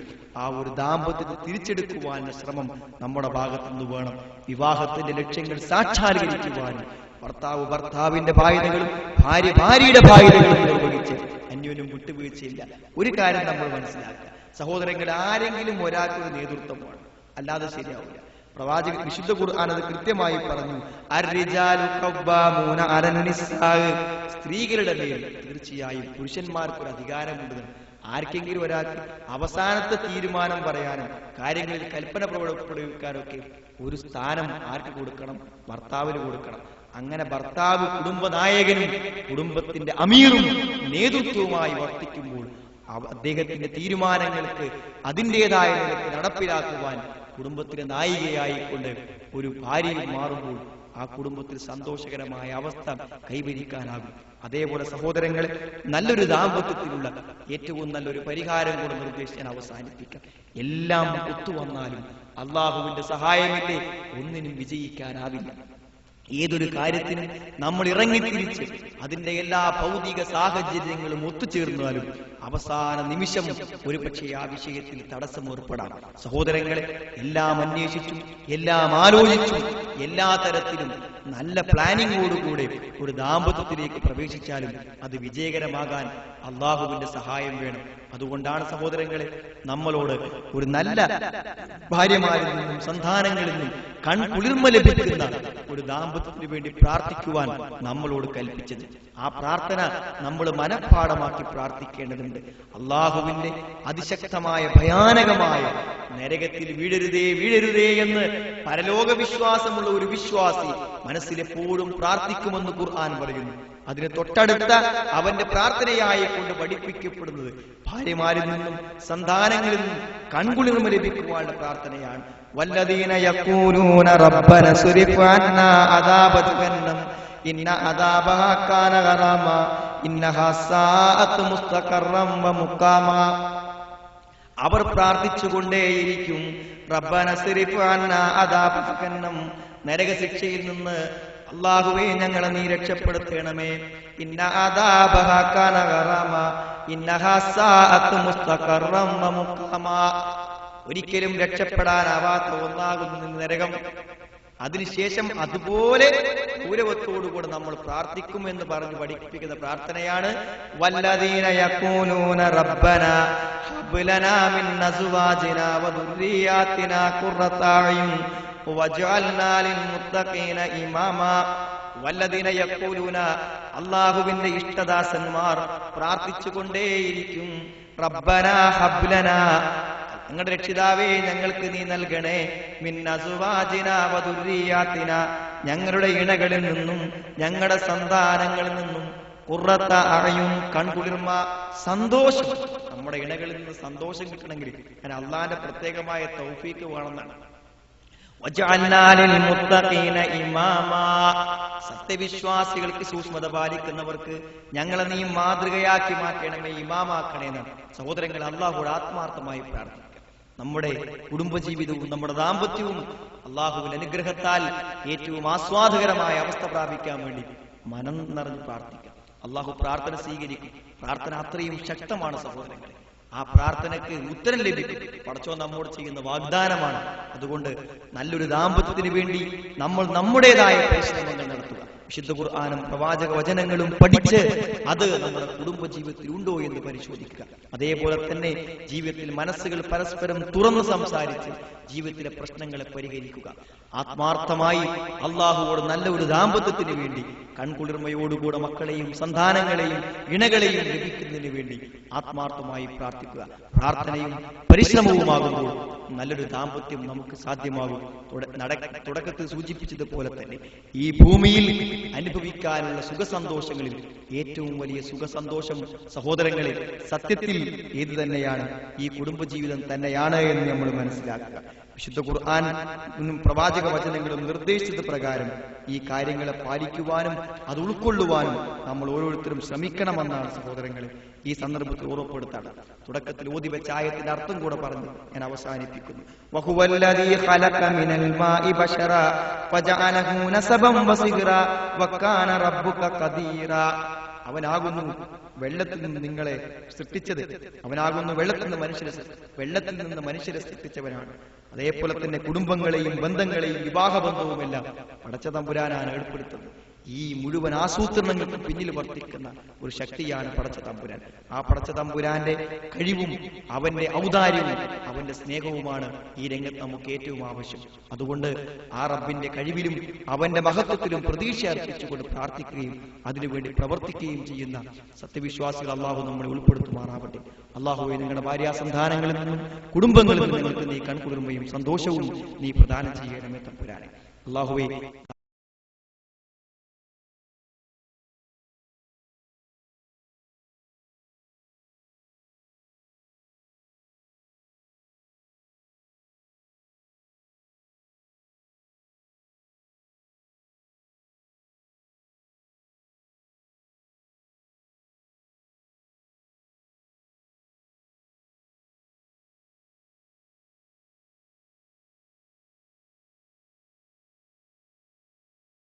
ആ ഒരു ദാമ്പത്യത്തെ തിരിച്ചെടുക്കുവാനുള്ള ശ്രമം നമ്മുടെ ഭാഗത്തുനിന്ന് വേണം. വിവാഹത്തിന്റെ ലക്ഷ്യങ്ങൾ സാക്ഷാത്കരിക്കുവാനും ഭർത്താവ് ഭർത്താവിന്റെ ബാധ്യതകളും ഭാര്യ ഭാര്യയുടെ ബാധ്യതകളും നിർവഹിച്ച് അന്യോന്യം വിട്ടുവീഴ്ചയില്ല. ഒരു കാര്യം നമ്മൾ മനസ്സിലാക്കുക സഹോദരങ്ങളെ, ആരെങ്കിലും ഒരാൾക്കൊരു നേതൃത്വം വേണം, അല്ലാതെ ശരിയാവില്ല. പ്രവാചകൻ വിശുദ്ധ ഖുർആൻ അത് കൃത്യമായി പറഞ്ഞു. അർരിജാലു ഖവ്വാമൂന അലൻ നിസ്സാ, സ്ത്രീകളുടെ മേൽ തീർച്ചയായും പുരുഷന്മാർക്കൊരു അധികാരമുണ്ട്. ആർക്കെങ്കിലും ഒരാൾക്ക് അവസാനത്തെ തീരുമാനം പറയാനും കാര്യങ്ങളിൽ കൽപ്പന പ്രകടിപ്പിക്കാനൊക്കെ ഒരു സ്ഥാനം ആർക്ക് കൊടുക്കണം? ഭർത്താവിന് കൊടുക്കണം. അങ്ങനെ ഭർത്താവ് കുടുംബനായകനും കുടുംബത്തിന്റെ അമീറും നേതൃത്വവുമായി വർത്തിക്കുമ്പോൾ അദ്ദേഹത്തിന്റെ തീരുമാനങ്ങൾക്ക് അതിൻ്റെതായ നിലയ്ക്ക് നടപ്പിലാക്കുവാൻ കുടുംബത്തിലെ നായികയായിക്കൊണ്ട് ഒരു ഭാര്യയും മാറുമ്പോൾ ആ കുടുംബത്തിൽ സന്തോഷകരമായ അവസ്ഥ കൈവരിക്കാനാകും. അതേപോലെ സഹോദരങ്ങളെ, നല്ലൊരു ദാമ്പത്യത്തിലുള്ള ഏറ്റവും നല്ലൊരു പരിഹാരം കൂടെ നിർദ്ദേശിക്കാൻ അവസാനിപ്പിക്കാം. എല്ലാം ഒത്തുവന്നാലും അള്ളാഹുവിന്റെ സഹായമില്ലേ ഒന്നിനും വിജയിക്കാനാവില്ല. ഏതൊരു കാര്യത്തിനും നമ്മൾ ഇറങ്ങിത്തിരിച്ച് അതിന്റെ എല്ലാ ഭൗതിക സാഹചര്യങ്ങളും ഒത്തുചേർന്നാലും അവസാന നിമിഷം ഒരുപക്ഷെ ആ വിഷയത്തിൽ തടസ്സം ഏർപ്പെടാം. സഹോദരങ്ങളെ, എല്ലാം അന്വേഷിച്ചും എല്ലാം ആലോചിച്ചും എല്ലാ തരത്തിലും നല്ല പ്ലാനിങ്ങോടുകൂടെ ഒരു ദാമ്പത്യത്തിലേക്ക് പ്രവേശിച്ചാലും അത് വിജയകരമാകാൻ അള്ളാഹുവിന്റെ സഹായം വേണം. അതുകൊണ്ടാണ് സഹോദരങ്ങളെ നമ്മളോട് ഒരു നല്ല ഭാര്യമാരിൽ നിന്നും സന്താനങ്ങളിൽ നിന്നും കൺകുളിർമ ലഭിക്കുന്ന ഒരു ദാമ്പത്യത്തിന് വേണ്ടി പ്രാർത്ഥിക്കുവാൻ നമ്മളോട് കൽപ്പിച്ചത്. ആ പ്രാർത്ഥന നമ്മൾ മനഃപ്പാഠമാക്കി പ്രാർത്ഥിക്കേണ്ടതുണ്ട്. അള്ളാഹുവിന്റെ അതിശക്തമായ ഭയാനകമായ നരകത്തിൽ വീഴരുതേ വീഴരുതേ എന്ന് പരലോക വിശ്വാസമുള്ള ഒരു വിശ്വാസി മനസ്സിലെപ്പോഴും പ്രാർത്ഥിക്കുമെന്ന് ഖുർആൻ പറയുന്നു. അതിന് തൊട്ടടുത്ത അവന്റെ പ്രാർത്ഥനയായി കൊണ്ട് പഠിപ്പിക്കപ്പെടുന്നത് ഭാര്യമാരിൽ നിന്നും സന്താനങ്ങളിൽ നിന്നും കൺകുളിർമ ലഭിക്കുവാനുള്ള പ്രാർത്ഥനയാണ്. വല്ലദീന യഖൂലൂന റബ്ബന സുരിഫ് അന്നാ അദാബ ജഹന്നം ഇന്ന അദാബഹാ കാന ഗറാമ ഇന്നഹാ സാഅത്ത് മുസ്തഖറം വ മുഖാമ. അവർ പ്രാർത്ഥിച്ചുകൊണ്ടേയിരിക്കും, റബ്ബന സുരിഫ് അന്നാ അദാബ ജഹന്നം, നരകശിക്ഷയിൽ നിന്ന് അല്ലാഹുവേ ഞങ്ങളെ നീ രക്ഷപ്പെടുത്തണമേ. ഇന്ന അദാബഹാ കാന ഗറാമ ഇന്നഹാ സാഅത്ത് മുസ്തഖറം വ മുഖാമ. ഒരിക്കലും രക്ഷപ്പെടാനാവാത്ത ഒന്നാകുന്നു നരകം. അതിനുശേഷം അതുപോലെ ഗൗരവത്തോടുകൂടെ നമ്മൾ പ്രാർത്ഥിക്കുമെന്ന് പറഞ്ഞ് പഠിപ്പിക്കുന്ന പ്രാർത്ഥനയാണ് വല്ലദീന യഖൂലൂന റബ്ബന ഹബ് ലനാ മിൻ അസ്വാജിനാ വദുർരിയാതിനാ ഖുർറത അയുൻ വജഅൽനാ ലിൽ മുത്തഖീന ഇമാമാ. വല്ലദീന യഖൂലൂന, അല്ലാഹുവിന്റെ ഇഷ്ടദാസന്മാർ പ്രാർത്ഥിച്ചുകൊണ്ടേയിരിക്കും, റബ്ബന ഹബ് ലനാ, ഞങ്ങളുടെ രക്ഷിതാവേ ഞങ്ങൾക്ക് നീ നൽകണേ, മിൻ അസ്വാജിനാ വദുർരിയാതിനാ, ഞങ്ങളുടെ ഇണകളിൽ നിന്നും ഞങ്ങളുടെ സന്താനങ്ങളിൽ നിന്നും, ഖുർറത അയുൻ, കൺകുളിർമ, സന്തോഷം. നമ്മുടെ ഇണകളിൽ നിന്ന് സന്തോഷം കിട്ടണമെങ്കിൽ ഞാൻ അള്ളാന്റെ പ്രത്യേകമായ തൗഫീക്ക് വേണമെന്നാണ്. വജഅൽനാ ലിൽ മുത്തഖീന ഇമാമാ, സത്യവിശ്വാസികൾക്ക് സൂക്ഷ്മത പാലിക്കുന്നവർക്ക് ഞങ്ങളെ നീ മാതൃകയാക്കി മാറ്റണമേ, ഇമാമാക്കണേ എന്നാണ്. സഹോദരങ്ങൾ, അള്ളാഹുവോട് ആത്മാർത്ഥമായി പ്രാർത്ഥിക്കുക. നമ്മുടെ കുടുംബജീവിതവും നമ്മുടെ ദാമ്പത്യവും അള്ളാഹുവിന്റെ അനുഗ്രഹത്താൽ ഏറ്റവും ആസ്വാദകരമായ അവസ്ഥ പ്രാപിക്കാൻ വേണ്ടി മനം നിറഞ്ഞ് പ്രാർത്ഥിക്കുക. അള്ളാഹു പ്രാർത്ഥന സ്വീകരിക്കും. പ്രാർത്ഥന അത്രയും ശക്തമാണ് സഹോദരങ്ങളെ. ആ പ്രാർത്ഥനയ്ക്ക് ഉത്തരം ലഭിക്കും. പടച്ചോൻ നമ്മോട് ചെയ്യുന്ന വാഗ്ദാനമാണ്. അതുകൊണ്ട് നല്ലൊരു ദാമ്പത്യത്തിന് വേണ്ടി നമ്മൾ നമ്മുടേതായ പരിശ്രമങ്ങൾ നടത്തുക. വിശുദ്ധ ഖുർആനും പ്രവാചക വചനങ്ങളും പഠിച്ച് അത് നമ്മുടെ കുടുംബ ജീവിതത്തിൽ ഉണ്ടോ എന്ന് പരിശോധിക്കുക. അതേപോലെ തന്നെ ജീവിതത്തിൽ മനസ്സുകൾ പരസ്പരം തുറന്ന് സംസാരിച്ച് ജീവിതത്തിലെ പ്രശ്നങ്ങളെ പരിഹരിക്കുക. ആത്മാർത്ഥമായി അള്ളാഹുവോട് നല്ല ഒരു ദാമ്പത്യത്തിന് വേണ്ടി കൺകുളിർമയോടുകൂടെ മക്കളെയും സന്താനങ്ങളെയും ഇണകളെയും ലഭിക്കുന്നതിന് വേണ്ടി ആത്മാർത്ഥമായി പ്രാർത്ഥിക്കുക. പ്രാർത്ഥനയും പരിശ്രമവുമാകുമ്പോൾ നല്ലൊരു ദാമ്പത്യം നമുക്ക് സാധ്യമാകും. തുടക്കത്തിൽ സൂചിപ്പിച്ചതുപോലെ തന്നെ ഈ ഭൂമിയിൽ അനുഭവിക്കാനുള്ള സുഖസന്തോഷങ്ങളിൽ ഏറ്റവും വലിയ സുഖസന്തോഷം സഹോദരങ്ങളെ സത്യത്തിൽ ഏത് തന്നെയാണ്? ഈ കുടുംബജീവിതം തന്നെയാണ് എന്ന് നമ്മൾ മനസ്സിലാക്കുക. വിശുദ്ധ ഖുർആനും പ്രവാചക വചനങ്ങളും നിർദ്ദേശിച്ചത് പ്രകാരം ഈ കാര്യങ്ങളെ പാലിക്കുവാനും അത് ഉൾക്കൊള്ളുവാനും നമ്മൾ ഓരോരുത്തരും ശ്രമിക്കണമെന്നാണ് സഹോദരങ്ങളെ ഈ സന്ദർഭത്തിൽ ഓർമ്മപ്പെടുത്താണ്. തുടക്കത്തിൽ ഓതി വെച്ച ആയത്തിന്റെ അർത്ഥം കൂടെ പറഞ്ഞ് ഞാൻ അവസാനിപ്പിക്കുന്നു. വഹുവല്ലദീ ഖലഖ മിനൽ മാഇ ബശറ ഫജഅലഹു നസബൻ വസിഗ്റ വകാന റബ്ബുക ഖദീറ. അവനാകുന്നു വെള്ളത്തിൽ നിന്ന് നിങ്ങളെ സൃഷ്ടിച്ചത്. അവനാകുന്നു വെള്ളത്തിൽ നിന്ന് മനുഷ്യരെ സൃഷ്ടിച്ചവനാണ്. അതേപോലെ തന്നെ കുടുംബങ്ങളെയും ബന്ധങ്ങളെയും വിവാഹബന്ധവുമെല്ലാം പടച്ച തമ്പുരാനാണ് ഏർപ്പെടുത്തുന്നത്. ഈ മുഴുവൻ ആസൂത്രണങ്ങൾക്ക് പിന്നിൽ വർത്തിക്കുന്ന ഒരു ശക്തിയാണ് പടച്ച തമ്പുരാൻ. ആ പടച്ച തമ്പുരാന്റെ കഴിവും അവന്റെ ഔദാര്യവും അവന്റെ സ്നേഹവുമാണ് ഈ രംഗത്ത് നമുക്ക് ഏറ്റവും ആവശ്യം. അതുകൊണ്ട് ആ റബ്ബിന്റെ കഴിവിലും അവന്റെ മഹത്വത്തിലും പ്രതീക്ഷ അർപ്പിച്ചുകൊണ്ട് പ്രാർത്ഥിക്കുകയും അതിനുവേണ്ടി പ്രവർത്തിക്കുകയും ചെയ്യുന്ന സത്യവിശ്വാസികൾ അള്ളാഹു നമ്മളെ ഉൾപ്പെടുത്തുമാറാവട്ടെ. അള്ളാഹുവെ, നിങ്ങളുടെ ഭാര്യാസന്താനങ്ങളിൽ നിന്നും കുടുംബങ്ങളിൽ നിന്നും നിങ്ങൾക്ക് നീ കൺകുളിർമയും സന്തോഷവും നീ പ്രദാനം ചെയ്യണമേ തമ്പുരാനെ. അള്ളാഹുവേ,